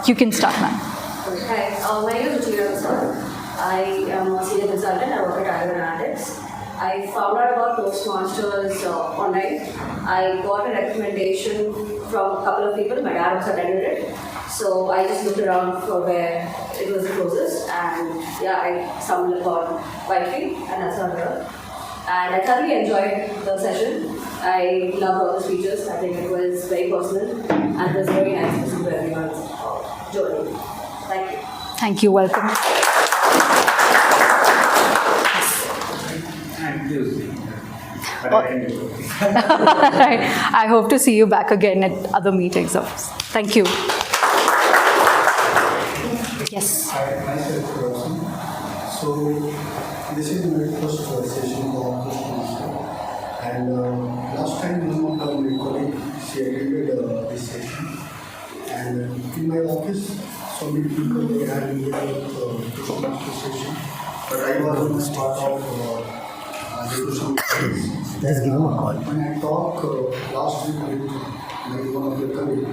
Speaker 2: You can start, ma'am.
Speaker 18: Hi, my name is Ruchira. I am a senior consultant. I work at Iron Analytics. I found out about Toastmasters online. I got a recommendation from a couple of people. My dad also attended it. So I just looked around for where it was the closest. And yeah, I stumbled upon Whitefield, and that's how I heard. And I thoroughly enjoyed the session. I loved all the speeches. I think it was very personal. And it was very nice to listen to everyone's journey. Thank you.
Speaker 2: Thank you. Welcome. I hope to see you back again at other meetings. Thank you. Yes.
Speaker 19: So, this is my first session for Toastmaster. And last time, one of my colleagues, she attended this session. And in my office, so many people they had Toastmaster session. But I wasn't part of
Speaker 17: Just give him a call.
Speaker 19: When I talked last week with one of the colleagues,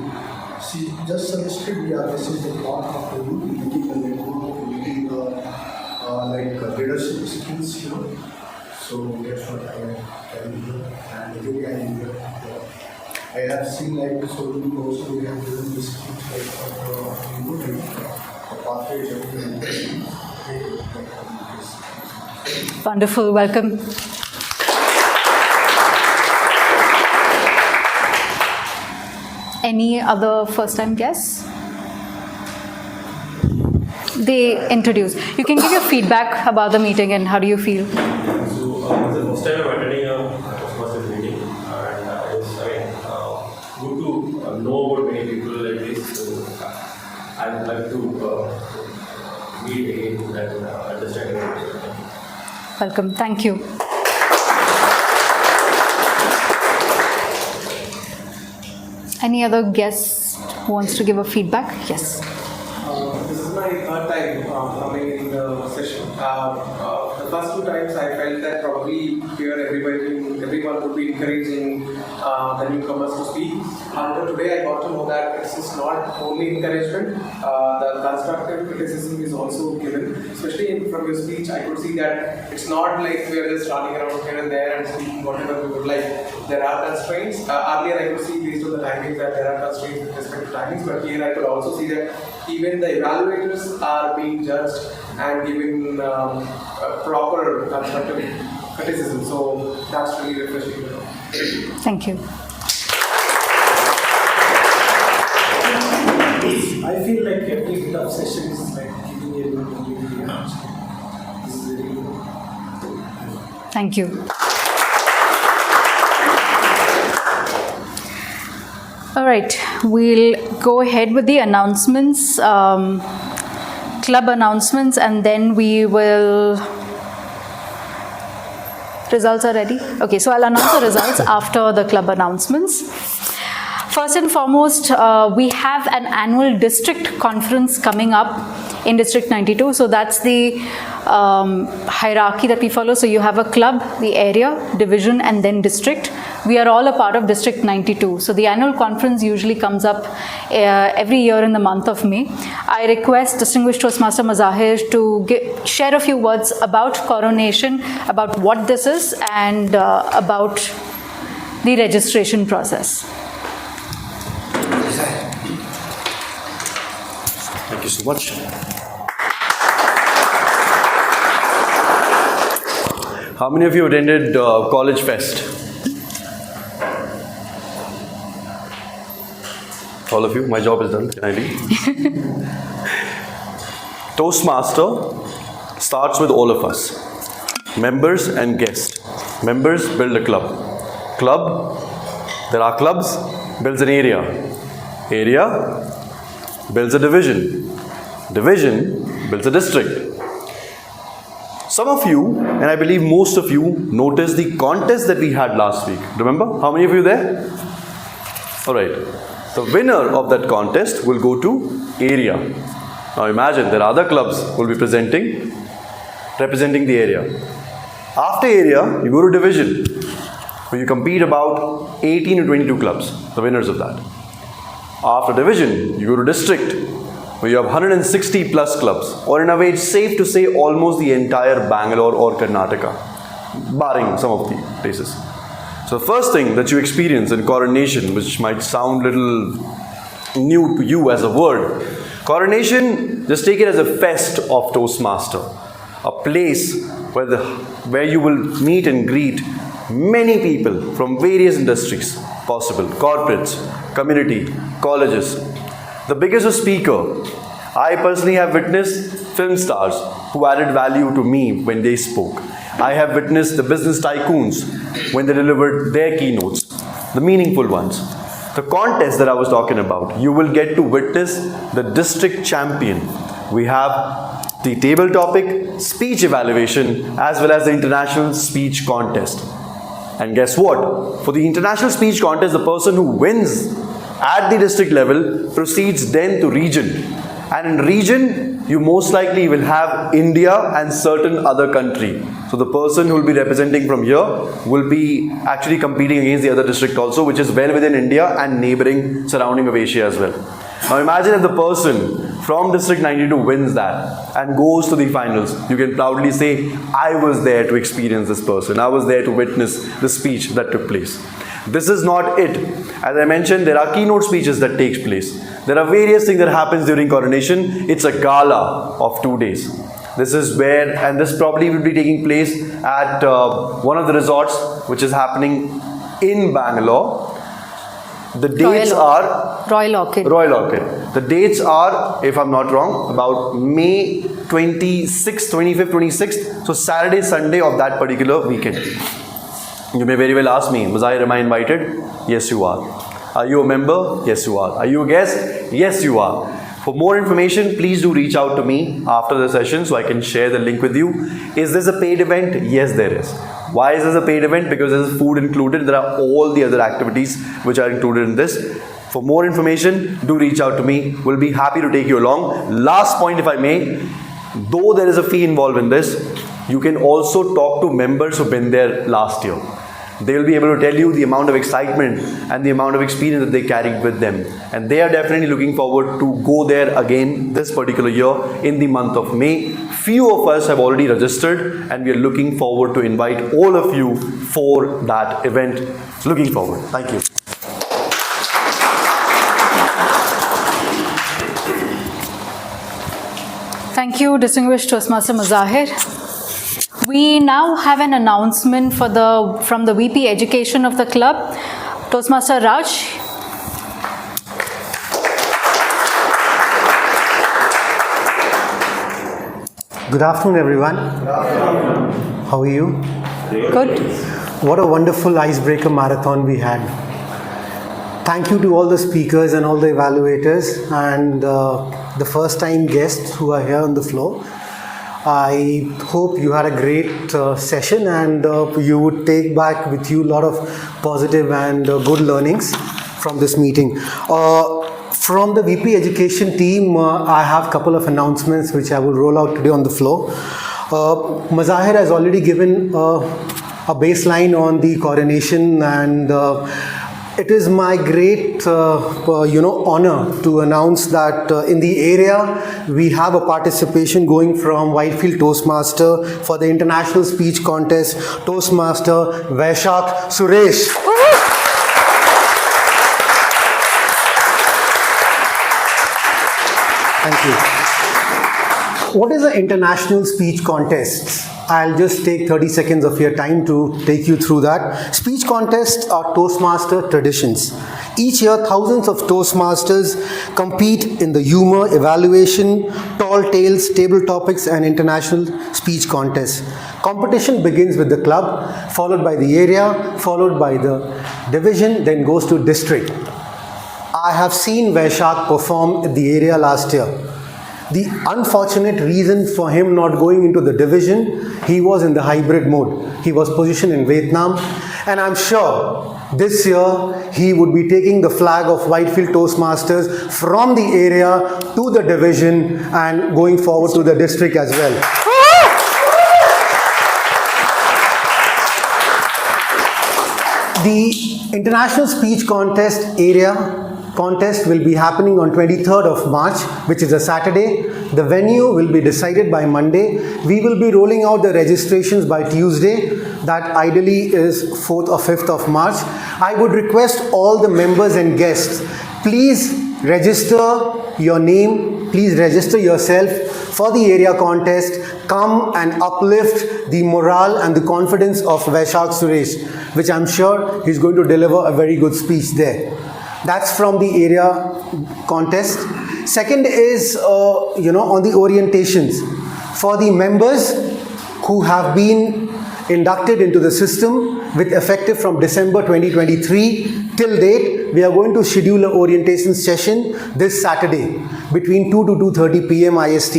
Speaker 19: she just suggested, yeah, this is the part of the making the network, making the leadership skills here. So that's what I can do. And really I enjoy. I have seen like so many also we have given the skills like the pathways and
Speaker 2: Wonderful. Welcome. Any other first-time guests? They introduce. You can give your feedback about the meeting and how do you feel?
Speaker 4: So, it's the first time I'm attending a Toastmasters meeting, and it's good to know about many people like this. So, I'd like to meet again and understand it.
Speaker 2: Welcome. Thank you. Any other guest who wants to give a feedback? Yes.
Speaker 20: This is my third time coming in the session. The first two times I felt that probably here everyone would be encouraging the newcomers to speak. However, today I got to know that this is not only encouragement, the constructive criticism is also given. Especially from your speech, I could see that it's not like we are just running around here and there and speaking whatever we would like. There are constraints. Earlier I could see based on the timings that there are constraints with respect to timings, but here I could also see that even the evaluators are being judged and given proper constructive criticism. So that's really refreshing.
Speaker 2: Thank you.
Speaker 19: I feel like every bit of session is like giving everyone the answer. This is very good.
Speaker 2: Thank you. All right, we'll go ahead with the announcements, club announcements, and then we will. Results are ready? Okay, so I'll announce the results after the club announcements. First and foremost, we have an annual district conference coming up in District 92. So that's the hierarchy that we follow. So you have a club, the area, division, and then district. We are all a part of District 92. So the annual conference usually comes up every year in the month of May. I request Distinguished Toastmaster Mazahir to share a few words about coronation, about what this is, and about the registration process.
Speaker 15: Thank you so much. How many of you attended College Fest? All of you? My job is done. Can I leave? Toastmaster starts with all of us. Members and guests. Members build a club. Club, there are clubs, builds an area. Area builds a division. Division builds a district. Some of you, and I believe most of you, noticed the contest that we had last week. Remember? How many of you there? Alright. The winner of that contest will go to area. Now imagine there are other clubs who will be representing the area. After area, you go to division, where you compete about 18 to 22 clubs, the winners of that. After division, you go to district, where you have 160 plus clubs, or in a way it's safe to say almost the entire Bangalore or Karnataka, barring some of the places. So the first thing that you experience in coronation, which might sound a little new to you as a word, coronation, just take it as a fest of Toastmaster, a place where you will meet and greet many people from various industries possible, corporates, community, colleges. The biggest speaker, I personally have witnessed film stars who added value to me when they spoke. I have witnessed the business tycoons when they delivered their keynotes, the meaningful ones. The contest that I was talking about, you will get to witness the district champion. We have the table topic, speech evaluation, as well as the international speech contest. And guess what? For the international speech contest, the person who wins at the district level proceeds then to region. And in region, you most likely will have India and certain other country. So the person who will be representing from here will be actually competing against the other district also, which is well within India and neighboring surrounding of Asia as well. Now imagine if the person from district 92 wins that and goes to the finals. You can proudly say, I was there to experience this person. I was there to witness the speech that took place. This is not it. As I mentioned, there are keynote speeches that takes place. There are various things that happens during coronation. It's a gala of 2 days. This is where, and this probably will be taking place at one of the resorts which is happening in Bangalore. The dates are
Speaker 2: Royal Orchid.
Speaker 15: Royal Orchid. The dates are, if I'm not wrong, about May 26th, 25th, 26th. So Saturday, Sunday of that particular weekend. You may very well ask me, Mazahir, am I invited? Yes, you are. Are you a member? Yes, you are. Are you a guest? Yes, you are. For more information, please do reach out to me after the session so I can share the link with you. Is this a paid event? Yes, there is. Why is this a paid event? Because there is food included. There are all the other activities which are included in this. For more information, do reach out to me. We'll be happy to take you along. Last point, if I may, though there is a fee involved in this, you can also talk to members who've been there last year. They will be able to tell you the amount of excitement and the amount of experience that they carried with them. And they are definitely looking forward to go there again this particular year in the month of May. Few of us have already registered and we are looking forward to invite all of you for that event. Looking forward. Thank you.
Speaker 2: Thank you, distinguished Toastmaster Mazahir. We now have an announcement from the VP Education of the club, Toastmaster Raj.
Speaker 17: Good afternoon, everyone. How are you?
Speaker 2: Good.
Speaker 17: What a wonderful icebreaker marathon we had. Thank you to all the speakers and all the evaluators and the first time guests who are here on the floor. I hope you had a great session and you would take back with you a lot of positive and good learnings from this meeting. From the VP Education team, I have a couple of announcements which I will roll out today on the floor. Mazahir has already given a baseline on the coronation, and it is my great honor to announce that in the area we have a participation going from Whitefield Toastmaster for the International Speech Contest, Toastmaster Vaishak Suresh. Thank you. What is an international speech contest? I'll just take 30 seconds of your time to take you through that. Speech contests are Toastmaster traditions. Each year, thousands of Toastmasters compete in the humor, evaluation, tall tales, table topics, and international speech contests. Competition begins with the club, followed by the area, followed by the division, then goes to district. I have seen Vaishak perform at the area last year. The unfortunate reason for him not going into the division, he was in the hybrid mode. He was positioned in Vietnam, and I'm sure this year he would be taking the flag of Whitefield Toastmasters from the area to the division and going forward to the district as well. The International Speech Contest area contest will be happening on 23rd of March, which is a Saturday. The venue will be decided by Monday. We will be rolling out the registrations by Tuesday. That ideally is 4th or 5th of March. I would request all the members and guests, please register your name, please register yourself for the area contest. Come and uplift the morale and the confidence of Vaishak Suresh, which I'm sure he's going to deliver a very good speech there. That's from the area contest. Second is, on the orientations. For the members who have been inducted into the system with effective from December 2023 till date. We are going to schedule an orientation session this Saturday between 2 to 2:30 p.m. IST.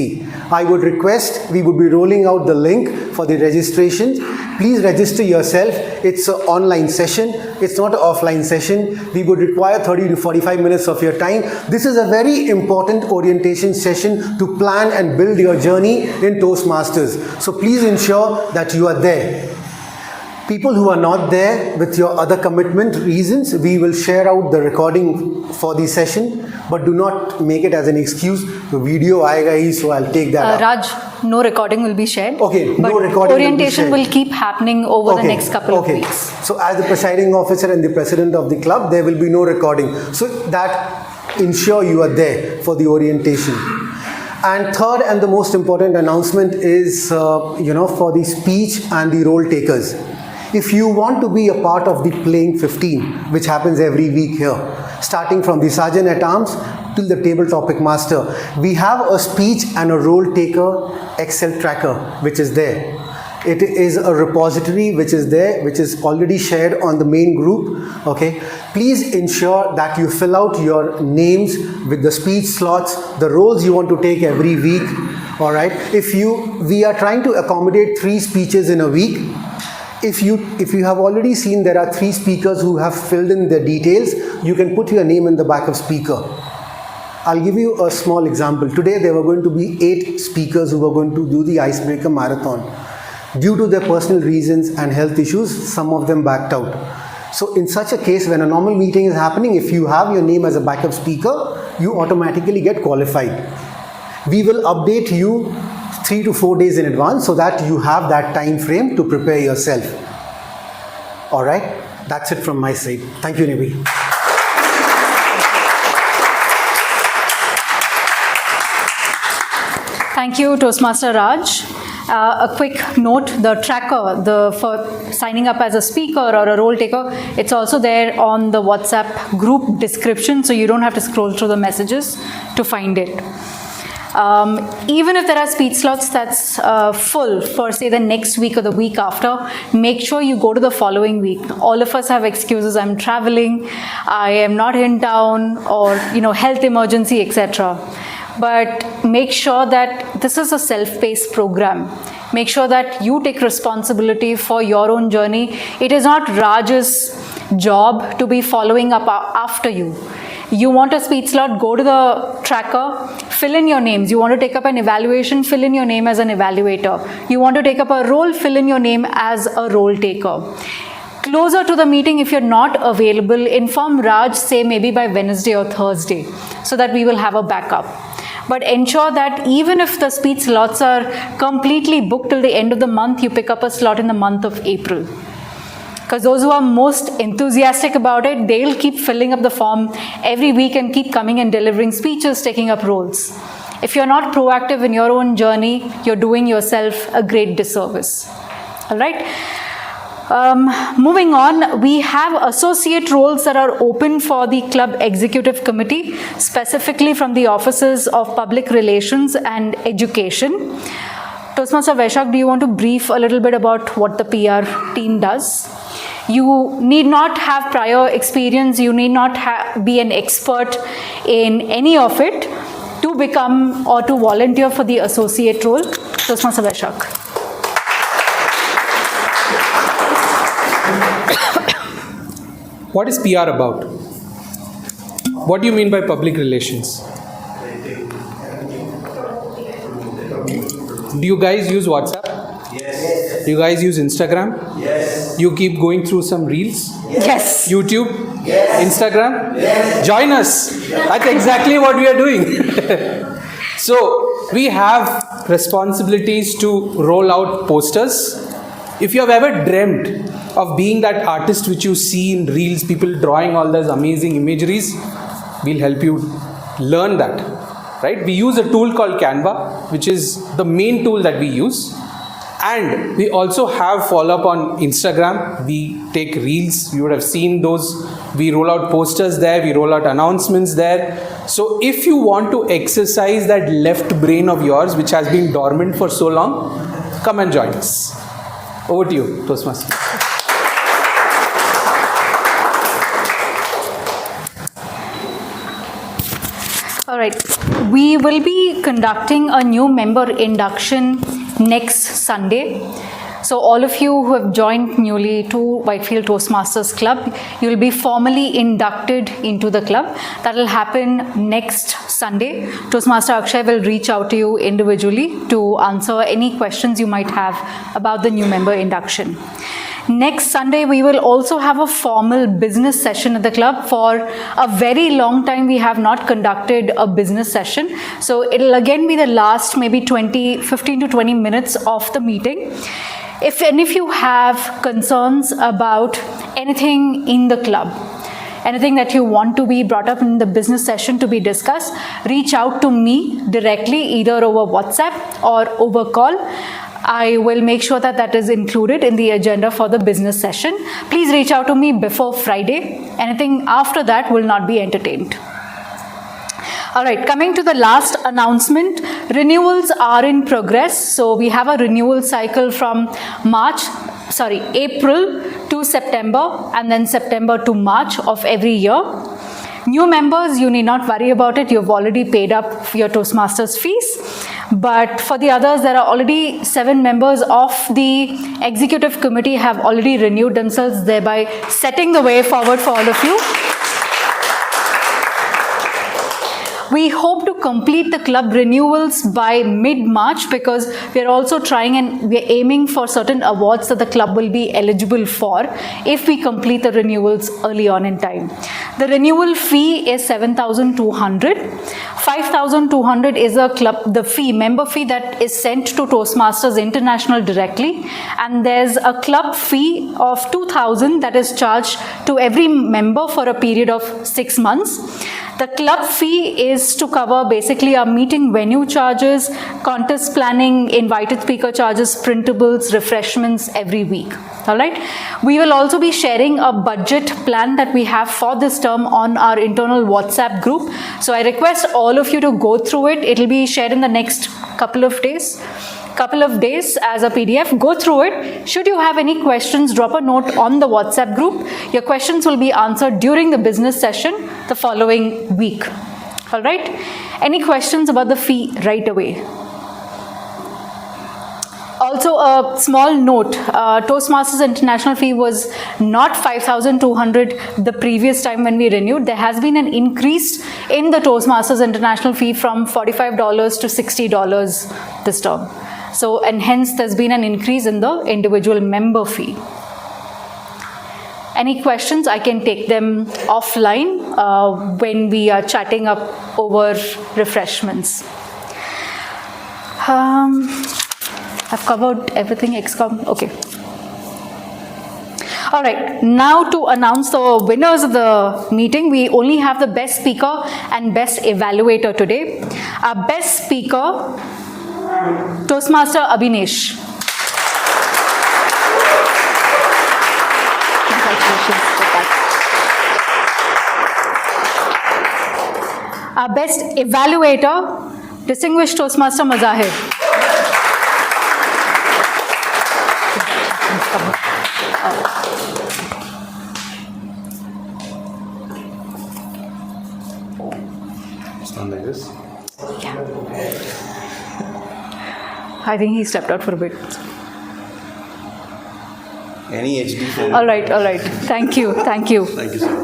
Speaker 17: I would request, we would be rolling out the link for the registration. Please register yourself. It's an online session. It's not an offline session. We would require 30 to 45 minutes of your time. This is a very important orientation session to plan and build your journey in Toastmasters. So please ensure that you are there. People who are not there with your other commitment reasons, we will share out the recording for the session, but do not make it as an excuse. The video aayega hi, so I'll take that out.
Speaker 2: Raj, no recording will be shared.
Speaker 17: Okay,
Speaker 2: but
Speaker 17: no recording
Speaker 2: orientation will keep happening over the next couple of weeks.
Speaker 17: So as the presiding officer and the president of the club, there will be no recording. So that ensure you are there for the orientation. And third and the most important announcement is, for the speech and the role takers. If you want to be a part of the Playing 15, which happens every week here, starting from the Sergeant at Arms till the Table Topic Master, we have a speech and a role taker Excel tracker, which is there. It is a repository which is there, which is already shared on the main group. Okay, please ensure that you fill out your names with the speech slots, the roles you want to take every week. All right, we are trying to accommodate 3 speeches in a week. If you have already seen there are 3 speakers who have filled in their details, you can put your name in the back of speaker. I'll give you a small example. Today there were going to be 8 speakers who were going to do the Icebreaker marathon. Due to their personal reasons and health issues, some of them backed out. So in such a case, when a normal meeting is happening, if you have your name as a backup speaker, you automatically get qualified. We will update you 3 to 4 days in advance so that you have that time frame to prepare yourself. All right, that's it from my side. Thank you, Nibi.
Speaker 2: Thank you, Toastmaster Raj. A quick note, the tracker for signing up as a speaker or a role taker, it's also there on the WhatsApp group description, so you don't have to scroll through the messages to find it. Even if there are speech slots that's full for say the next week or the week after, make sure you go to the following week. All of us have excuses. I'm traveling, I am not in town, or health emergency, etc. But make sure that this is a self-paced program. Make sure that you take responsibility for your own journey. It is not Raj's job to be following up after you. You want a speech slot, go to the tracker, fill in your names. You want to take up an evaluation, fill in your name as an evaluator. You want to take up a role, fill in your name as a role taker. Closer to the meeting, if you're not available, inform Raj, say maybe by Wednesday or Thursday, so that we will have a backup. But ensure that even if the speech slots are completely booked till the end of the month, you pick up a slot in the month of April. Because those who are most enthusiastic about it, they'll keep filling up the form every week and keep coming and delivering speeches, taking up roles. If you're not proactive in your own journey, you're doing yourself a great disservice. All right. Moving on, we have associate roles that are open for the club executive committee, specifically from the offices of public relations and education. Toastmaster Vaishak, do you want to brief a little bit about what the PR team does? You need not have prior experience, you need not be an expert in any of it to become or to volunteer for the associate role. Toastmaster Vaishak.
Speaker 21: What is PR about? What do you mean by public relations? Do you guys use WhatsApp? Yes. Do you guys use Instagram? Yes. You keep going through some reels?
Speaker 2: Yes.
Speaker 21: YouTube? Yes. Instagram? Yes. Join us. That's exactly what we are doing. So, we have responsibilities to roll out posters. If you have ever dreamt of being that artist which you see in reels, people drawing all those amazing imageries, we'll help you learn that. Right? We use a tool called Canva, which is the main tool that we use. And we also have follow-up on Instagram. We take reels. You would have seen those. We roll out posters there. We roll out announcements there. So if you want to exercise that left brain of yours, which has been dormant for so long, come and join us. Over to you, Toastmaster.
Speaker 2: All right, we will be conducting a new member induction next Sunday. So all of you who have joined newly to Whitefield Toastmasters Club, you will be formally inducted into the club. That will happen next Sunday. Toastmaster Akshay will reach out to you individually to answer any questions you might have about the new member induction. Next Sunday, we will also have a formal business session at the club. For a very long time, we have not conducted a business session. So it'll again be the last maybe 15 to 20 minutes of the meeting. If any of you have concerns about anything in the club, anything that you want to be brought up in the business session to be discussed, reach out to me directly, either over WhatsApp or over call. I will make sure that that is included in the agenda for the business session. Please reach out to me before Friday. Anything after that will not be entertained. All right, coming to the last announcement, renewals are in progress. So we have a renewal cycle from April to September, and then September to March of every year. New members, you need not worry about it. You've already paid up for your Toastmasters fees. But for the others, there are already 7 members of the executive committee have already renewed themselves, thereby setting the way forward for all of you. We hope to complete the club renewals by mid-March, because we are also trying and we are aiming for certain awards that the club will be eligible for if we complete the renewals early on in time. The renewal fee is 7,200. 5,200 is the member fee that is sent to Toastmasters International directly, and there's a club fee of 2,000 that is charged to every member for a period of 6 months. The club fee is to cover basically our meeting venue charges, contest planning, invited speaker charges, printables, refreshments every week. All right. We will also be sharing a budget plan that we have for this term on our internal WhatsApp group. So I request all of you to go through it. It will be shared in the next couple of days as a PDF. Go through it. Should you have any questions, drop a note on the WhatsApp group. Your questions will be answered during the business session the following week. All right. Any questions about the fee right away? Also, a small note, Toastmasters International fee was not 5,200 the previous time when we renewed. There has been an increase in the Toastmasters International fee from $45 to $60 this term. So, and hence there's been an increase in the individual member fee. Any questions? I can take them offline when we are chatting up over refreshments. I've covered everything, XCOM. Okay. All right. Now to announce the winners of the meeting, we only have the best speaker and best evaluator today. Our best speaker, Toastmaster Abhinesh. Congratulations for that. Our best evaluator, Distinguished Toastmaster Mazahir.
Speaker 15: Stand like this.
Speaker 2: Yeah. I think he stepped out for a bit.
Speaker 15: Any HD?
Speaker 2: All right, all right. Thank you, thank you.
Speaker 15: Thank you, sir.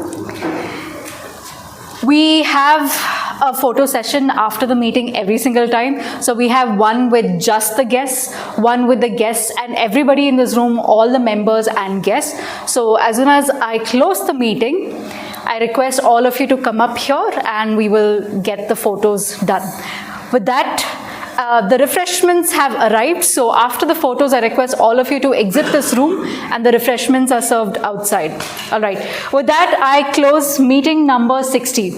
Speaker 2: We have a photo session after the meeting every single time. So we have one with just the guests, one with the guests and everybody in this room, all the members and guests. So as soon as I close the meeting, I request all of you to come up here and we will get the photos done. With that, the refreshments have arrived. So after the photos, I request all of you to exit this room and the refreshments are served outside. All right. With that, I close meeting number 60.